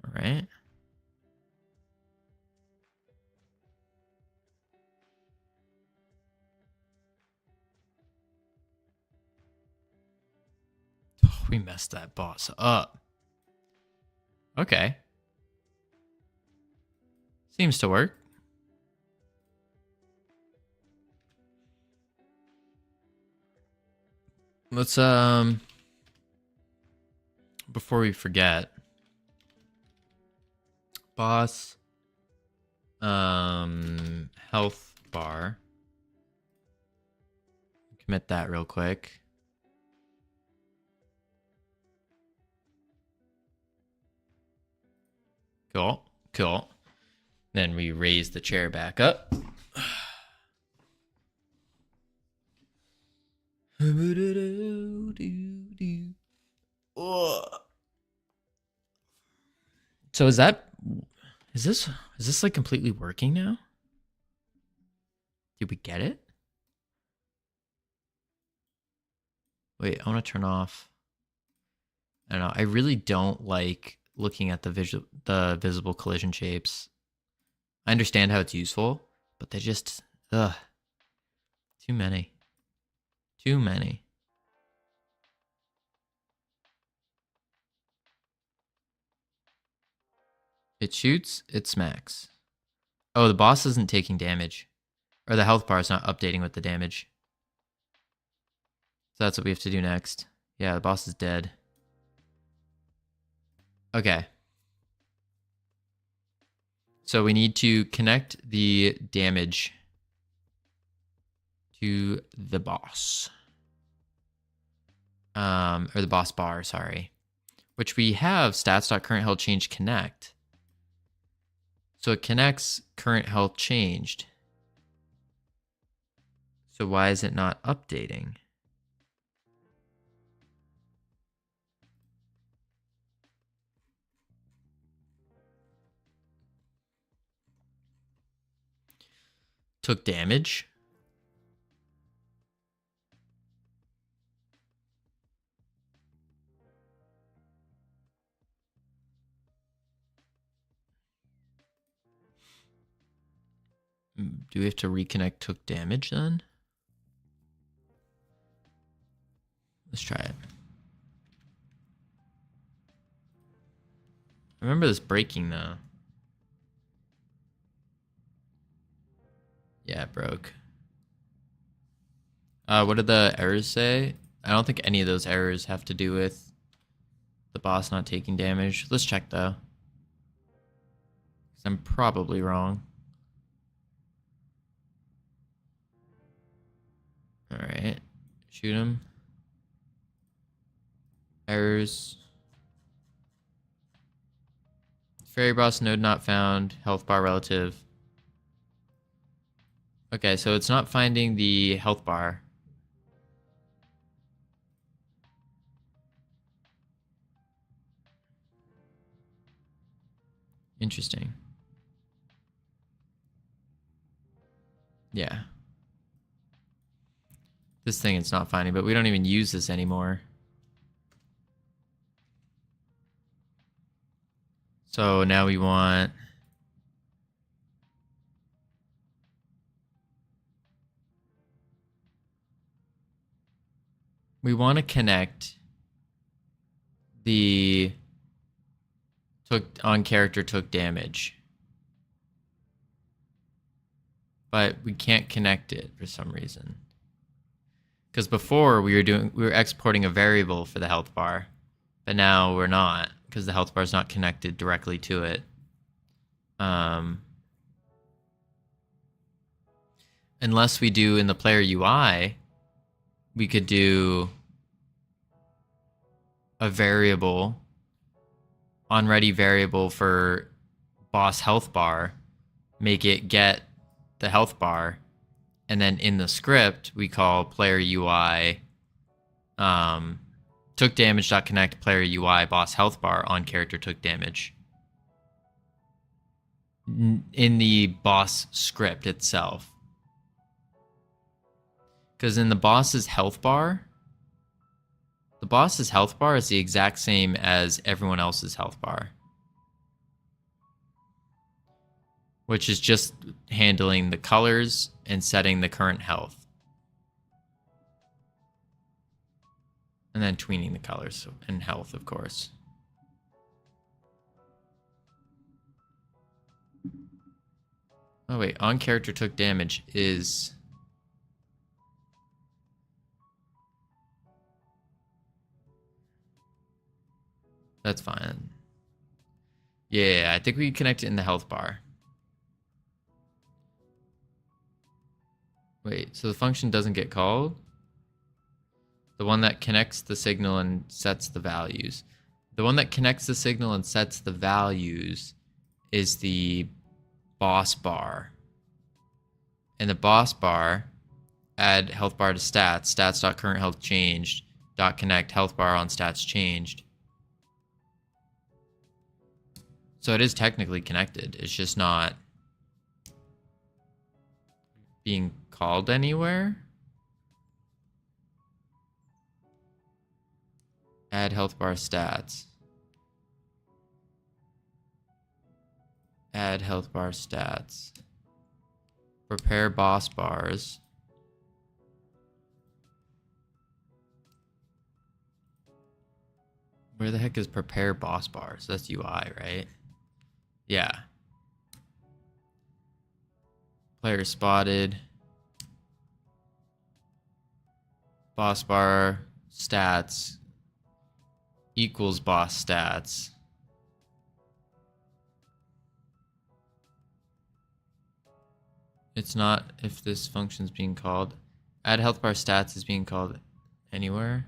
All right. Oh, we messed that boss up. Okay. Seems to work. Let's before we forget, boss health bar. Commit that real quick. Cool. Cool. Then we raise the chair back up. So is this like completely working now? Did we get it? Wait, I want to turn off. I don't know. I really don't like looking at the visible collision shapes. I understand how it's useful, but they just too many. Too many. It shoots, it smacks. Oh, the boss isn't taking damage. Or the health bar is not updating with the damage. So that's what we have to do next. Yeah, the boss is dead. Okay. So we need to connect the damage to the boss. Or the boss bar, sorry. Which we have stats.current health change connect. So it connects current health changed. So why is it not updating? Took damage. Do we have to reconnect took damage then? Let's try it. I remember this breaking though. Yeah, it broke. What did the errors say? I don't think any of those errors have to do with the boss not taking damage. Let's check though. 'Cause I'm probably wrong. Alright. Shoot him. Errors. Fairy boss node not found. Health bar relative. Okay, so it's not finding the health bar. Interesting. Yeah. This thing it's not finding, but we don't even use this anymore. So now we want... We want to connect the on character took damage. But we can't connect it for some reason. Because before we were exporting a variable for the health bar, but now we're not because the health bar is not connected directly to it. Unless we do in the player UI, we could do a variable, onReady variable for boss health bar, make it get the health bar, and then in the script we call player UI took damage.connect player UI boss health bar on character took damage in the boss script itself. Because in the boss's health bar, the boss's health bar is the exact same as everyone else's health bar, which is just handling the colors and setting the current health. And then tweening the colors and health, of course. Oh wait, on character took damage is... That's fine. Yeah, I think we connect it in the health bar. Wait, so the function doesn't get called? The one that connects the signal and sets the values. The one that connects the signal and sets the values is the boss bar. And the boss bar add health bar to stats, stats.current health changed, .connect health bar on stats changed. So it is technically connected. It's just not being called anywhere. Add health bar stats. Add health bar stats. Prepare boss bars. Where the heck is prepare boss bars? That's UI, right? Yeah. Player spotted. Boss bar stats equals boss stats. It's not if this function's being called. Add health bar stats is being called anywhere.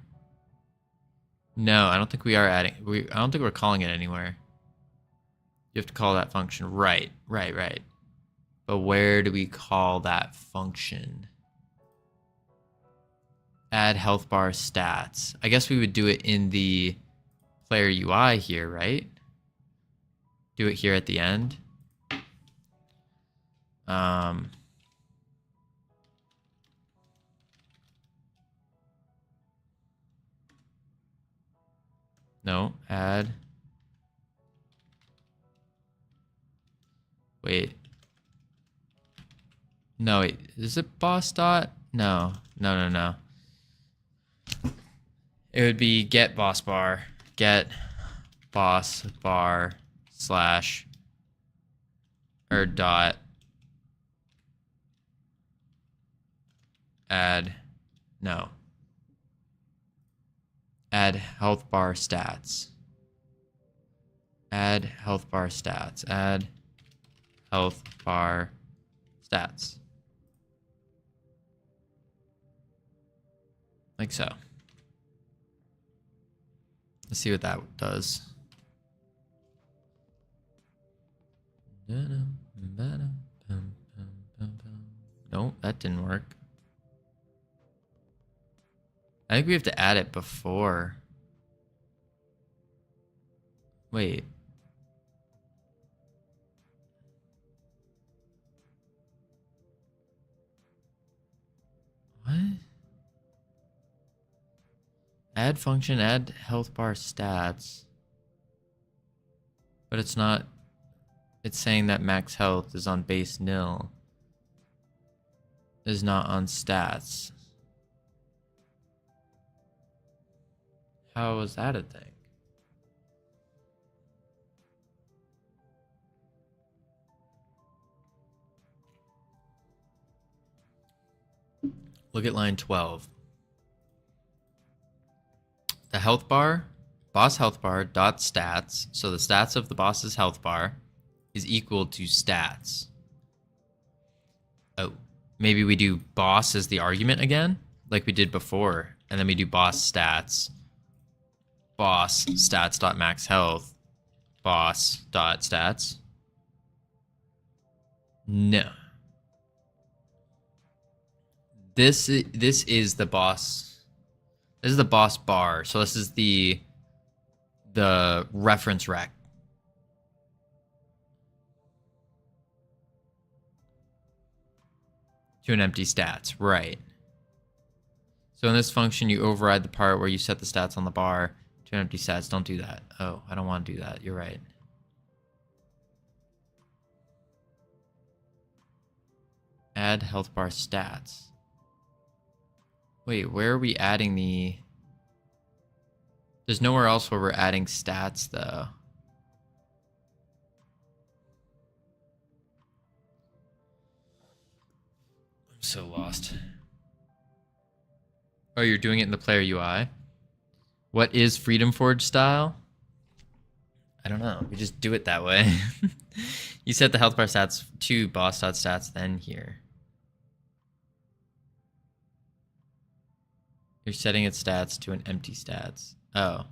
No, I don't think we are adding. I don't think we're calling it anywhere. You have to call that function. Right. But where do we call that function? Add health bar stats. I guess we would do it in the player UI here, right? Do it here at the end. No, add. Wait. No, wait. Is it boss dot? No. It would be get boss bar. Get boss bar slash or dot add. No. Add health bar stats. Add health bar stats. Add health bar stats. Like so. Let's see what that does. Nope, that didn't work. I think we have to add it before. Wait. What? Add function, add health bar stats. But it's not. It's saying that max health is on base nil. Is not on stats. How is that a thing? Look at line 12. The health bar, boss health bar dot stats. So the stats of the boss's health bar is equal to stats. Oh, maybe we do boss as the argument again, like we did before, and then we do boss stats. Boss stats dot max health. Boss dot stats. No. This is the boss. This is the boss bar. So this is the reference rec. To an empty stats, right. So in this function, you override the part where you set the stats on the bar to an empty stats. Don't do that. Oh, I don't want to do that. You're right. Add health bar stats. Wait, where are we adding the... There's nowhere else where we're adding stats, though. I'm so lost. Oh, you're doing it in the player UI? What is Freedom Forge style? I don't know. We just do it that way. You set the health bar stats to boss.stats, then here. You're setting its stats to an empty stats. Oh.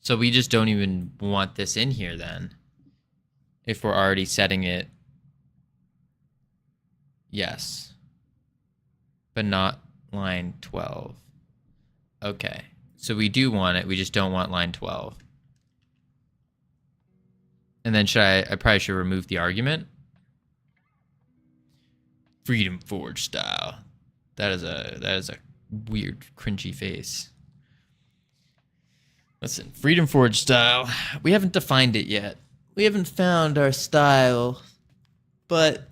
So we just don't even want this in here then. If we're already setting it. Yes. but not line 12. Okay, so we do want it, we just don't want line 12. And then I probably should remove the argument. Freedom Forge style. That is a weird, cringy face. Listen, Freedom Forge style. We haven't defined it yet. We haven't found our style, but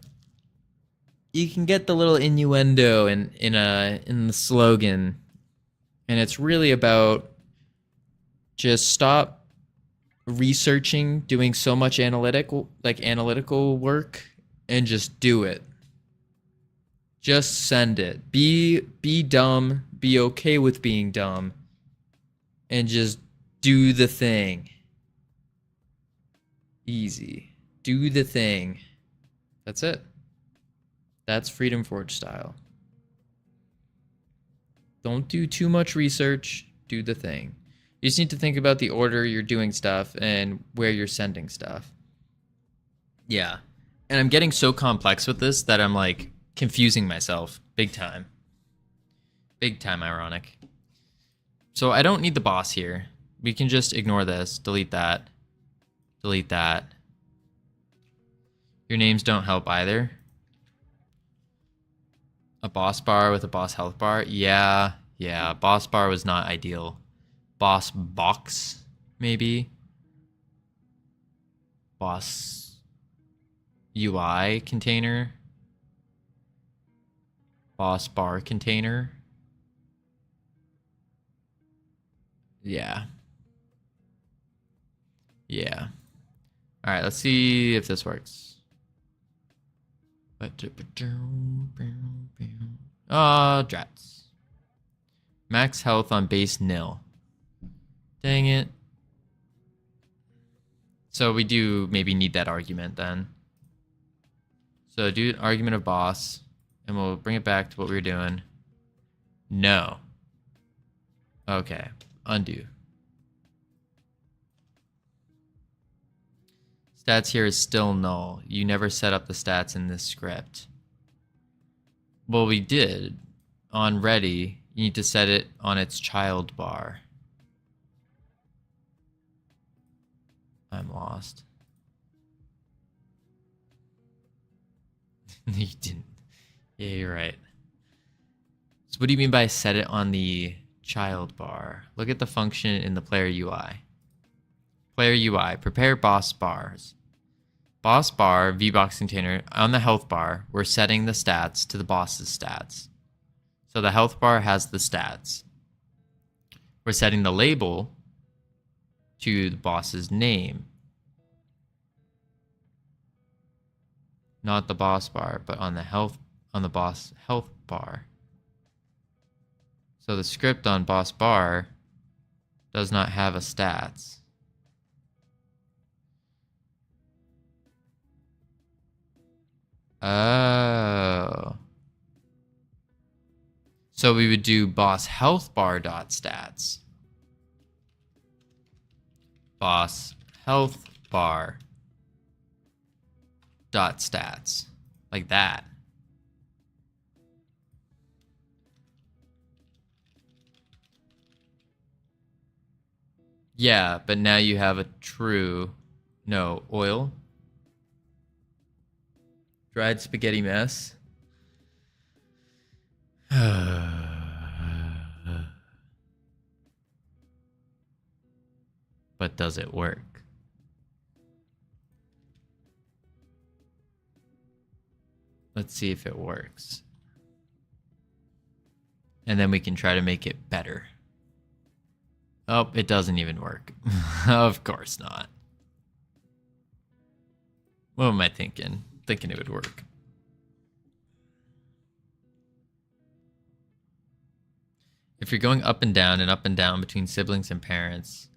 you can get the little innuendo in the slogan, and it's really about just stop researching, doing so much analytical work, and just do it. Just send it. Be dumb. Be okay with being dumb. And just do the thing. Easy. Do the thing. That's it. That's Freedom Forge style. Don't do too much research. Do the thing. You just need to think about the order you're doing stuff and where you're sending stuff. Yeah. And I'm getting so complex with this that I'm like confusing myself big time. Big time ironic. So I don't need the boss here. We can just ignore this, delete that, delete that. Your names don't help either. A boss bar with a boss health bar? Yeah, boss bar was not ideal. Boss box, maybe? Boss UI container? Boss bar container? Yeah. Yeah. All right, let's see if this works. Drats. Max health on base nil. Dang it. So we do maybe need that argument then. So do an argument of boss, and we'll bring it back to what we were doing. No. Okay, undo. Stats here is still null. You never set up the stats in this script. Well, we did. On ready, you need to set it on its child bar. I'm lost. You didn't. Yeah, you're right. So what do you mean by set it on the child bar? Look at the function in the player UI. Player UI, prepare boss bars. Boss bar, VBox container, on the health bar, we're setting the stats to the boss's stats. So the health bar has the stats. We're setting the label to the boss's name. Not the boss bar, but on the boss health bar. So the script on boss bar does not have a stats. Oh. So we would do boss health bar dot stats. Boss health bar dot stats. Like that. Yeah, but now you have a true oil. Dried spaghetti mess. But does it work? Let's see if it works. And then we can try to make it better. Oh, it doesn't even work. Of course not. What am I thinking? Thinking it would work. If you're going up and down between siblings and parents,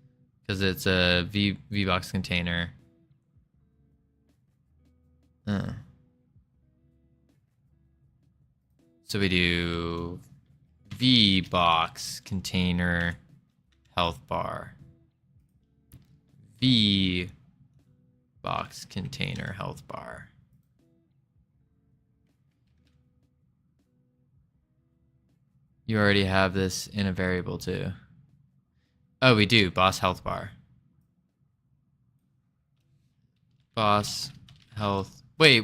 because it's a VBox container. So we do VBox container health bar. VBox container health bar. You already have this in a variable too. Oh, we do. Boss health bar. Boss health. Wait.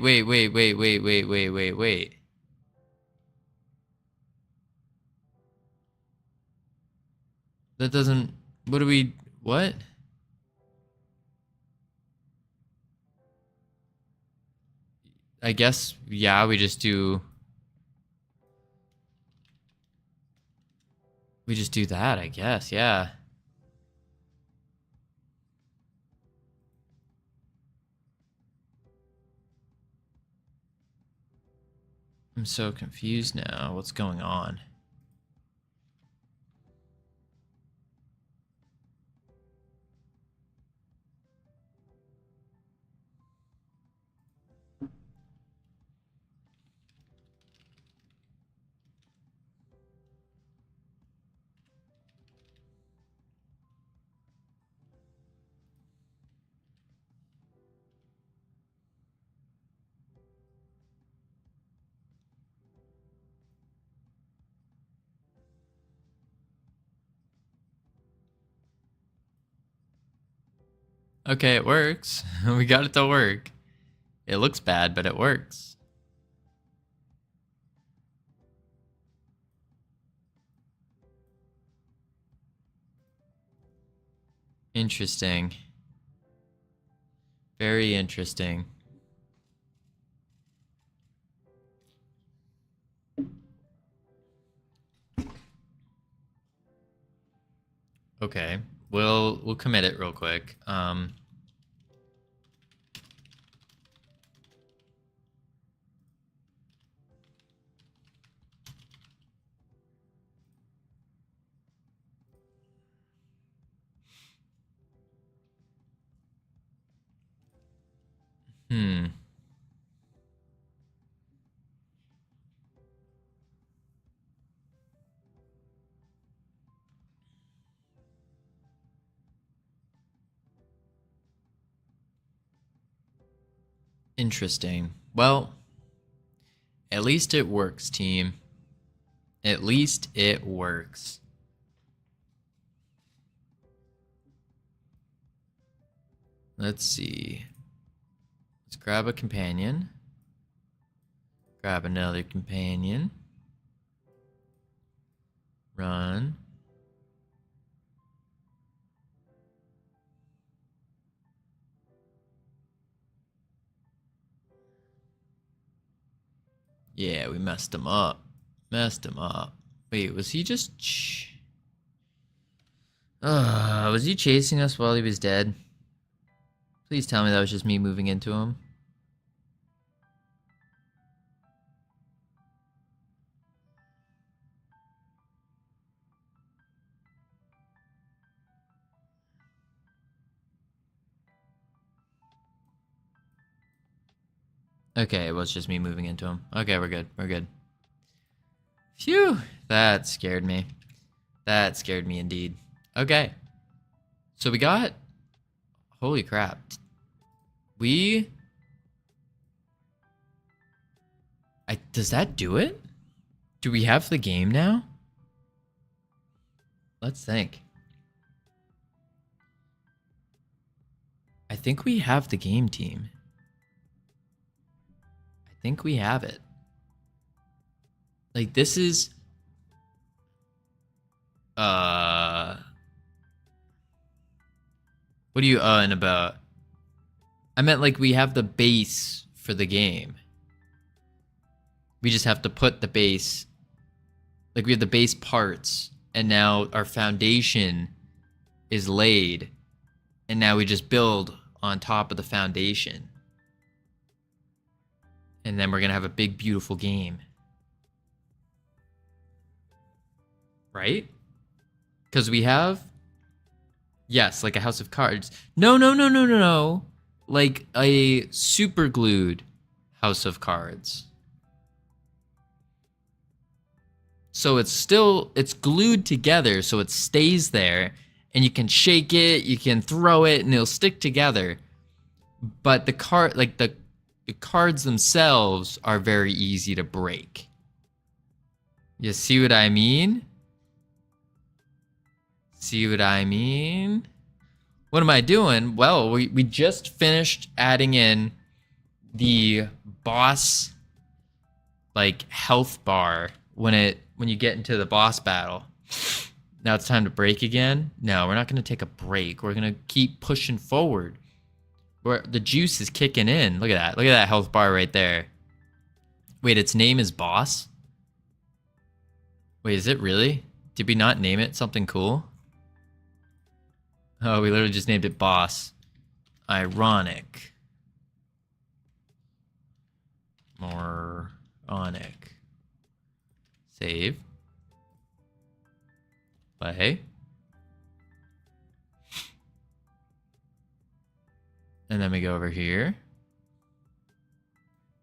That doesn't. What do we. What? I guess, yeah, we just do. We just do that, I guess, yeah. I'm so confused now. What's going on? Okay, it works. We got it to work. It looks bad, but it works. Interesting. Very interesting. Okay, we'll commit it real quick. Hmm. Interesting. Well, at least it works, team. At least it works. Let's see. Let's grab a companion. Grab another companion. Run. Yeah, we messed him up. Messed him up. Wait, was he just... was he chasing us while he was dead? Please tell me that was just me moving into him. Okay, it was just me moving into him. Okay, we're good. We're good. Phew! That scared me. That scared me indeed. Okay. So we got... Holy crap. Does that do it? Do we have the game now? Let's think. I think we have the game, team. I think we have it. Like, this is... What are you and about? I meant like we have the base for the game. We just have to put the base... Like, we have the base parts, and now our foundation is laid, and now we just build on top of the foundation. And then we're gonna have a big, beautiful game. Right? Because we have... Yes, like a house of cards. No. Like a super glued house of cards. So it's glued together so it stays there, and you can shake it, you can throw it, and it'll stick together. But the cards themselves are very easy to break. You see what I mean? See what I mean? What am I doing? Well, we just finished adding in the boss like health bar when you get into the boss battle. Now it's time to break again. No, we're not going to take a break. We're going to keep pushing forward. Where the juice is kicking in. Look at that. Look at that health bar right there. Wait, its name is boss? Wait, is it really? Did we not name it something cool? Oh, we literally just named it boss. Ironic. Moronic. Save. Play. And then we go over here.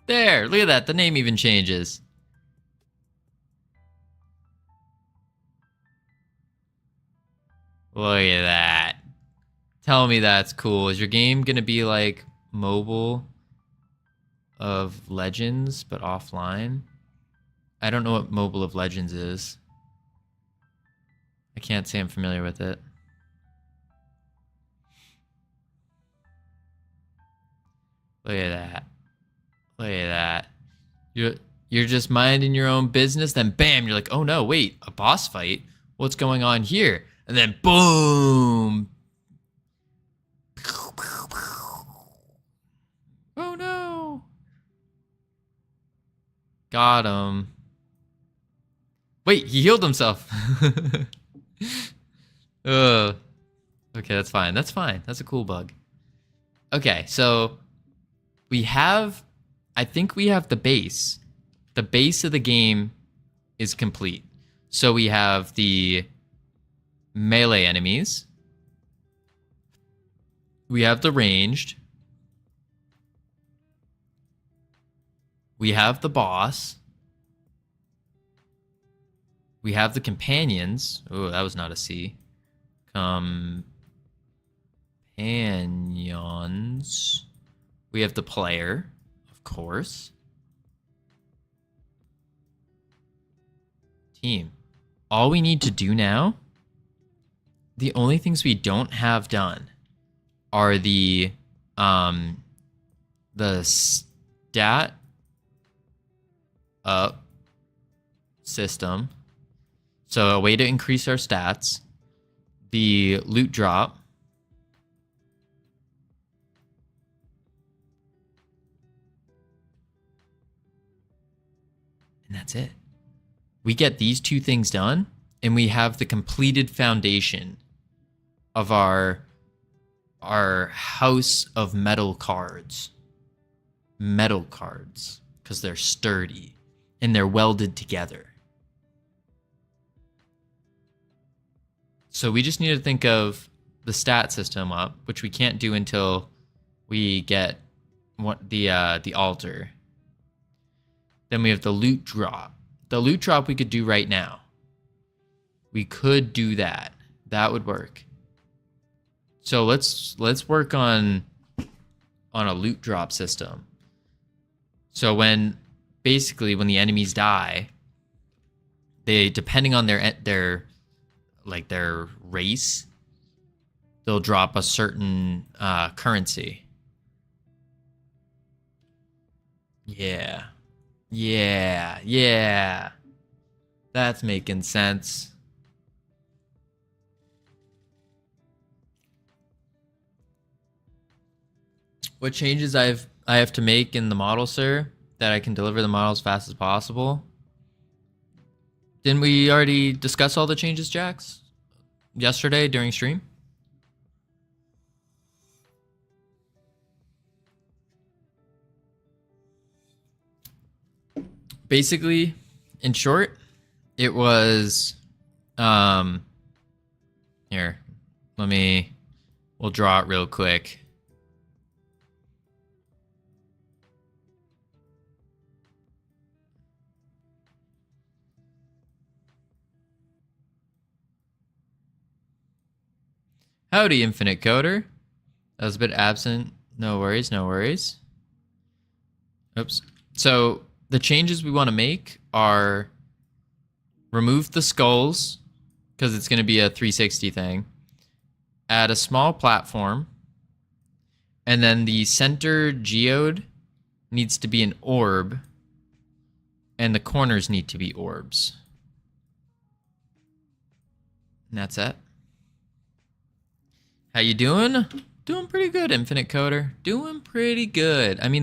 There, look at that. The name even changes. Look at that. Tell me that's cool. Is your game going to be like Mobile of Legends, but offline? I don't know what Mobile of Legends is. I can't say I'm familiar with it. Look at that. Look at that. You're just minding your own business, then bam, you're like, oh no, wait, a boss fight? What's going on here? And then boom! Oh no! Got him. Wait, he healed himself. Ugh. Okay, that's fine. That's fine. That's a cool bug. Okay, so we have, I think we have the base. The base of the game is complete. So we have the melee enemies. We have the ranged. We have the boss. We have the companions. Oh, that was not a C. Companions. We have the player, of course. Team. All we need to do now, the only things we don't have done are the stat up system. So a way to increase our stats, the loot drop, and that's it. We get these two things done, and we have the completed foundation of our house of metal cards. Metal cards, because they're sturdy and they're welded together. So we just need to think of the stat system up, which we can't do until we get the altar. Then we have the loot drop. The loot drop we could do right now. We could do that. That would work. So let's work on a loot drop system. So when the enemies die, they, depending on their race, they'll drop a certain currency. Yeah. That's making sense. What changes I have to make in the model, sir, that I can deliver the model as fast as possible? Didn't we already discuss all the changes, Jax? Yesterday during stream? Basically, in short, it was here. We'll draw it real quick. Howdy, Infinite Coder. That was a bit absent. No worries, no worries. Oops. So the changes we want to make are Remove the skulls, because it's going to be a 360 thing. Add a small platform. And then the center geode needs to be an orb. And the corners need to be orbs. And that's it. How you doing? Doing pretty good, Infinite Coder. Doing pretty good. I mean...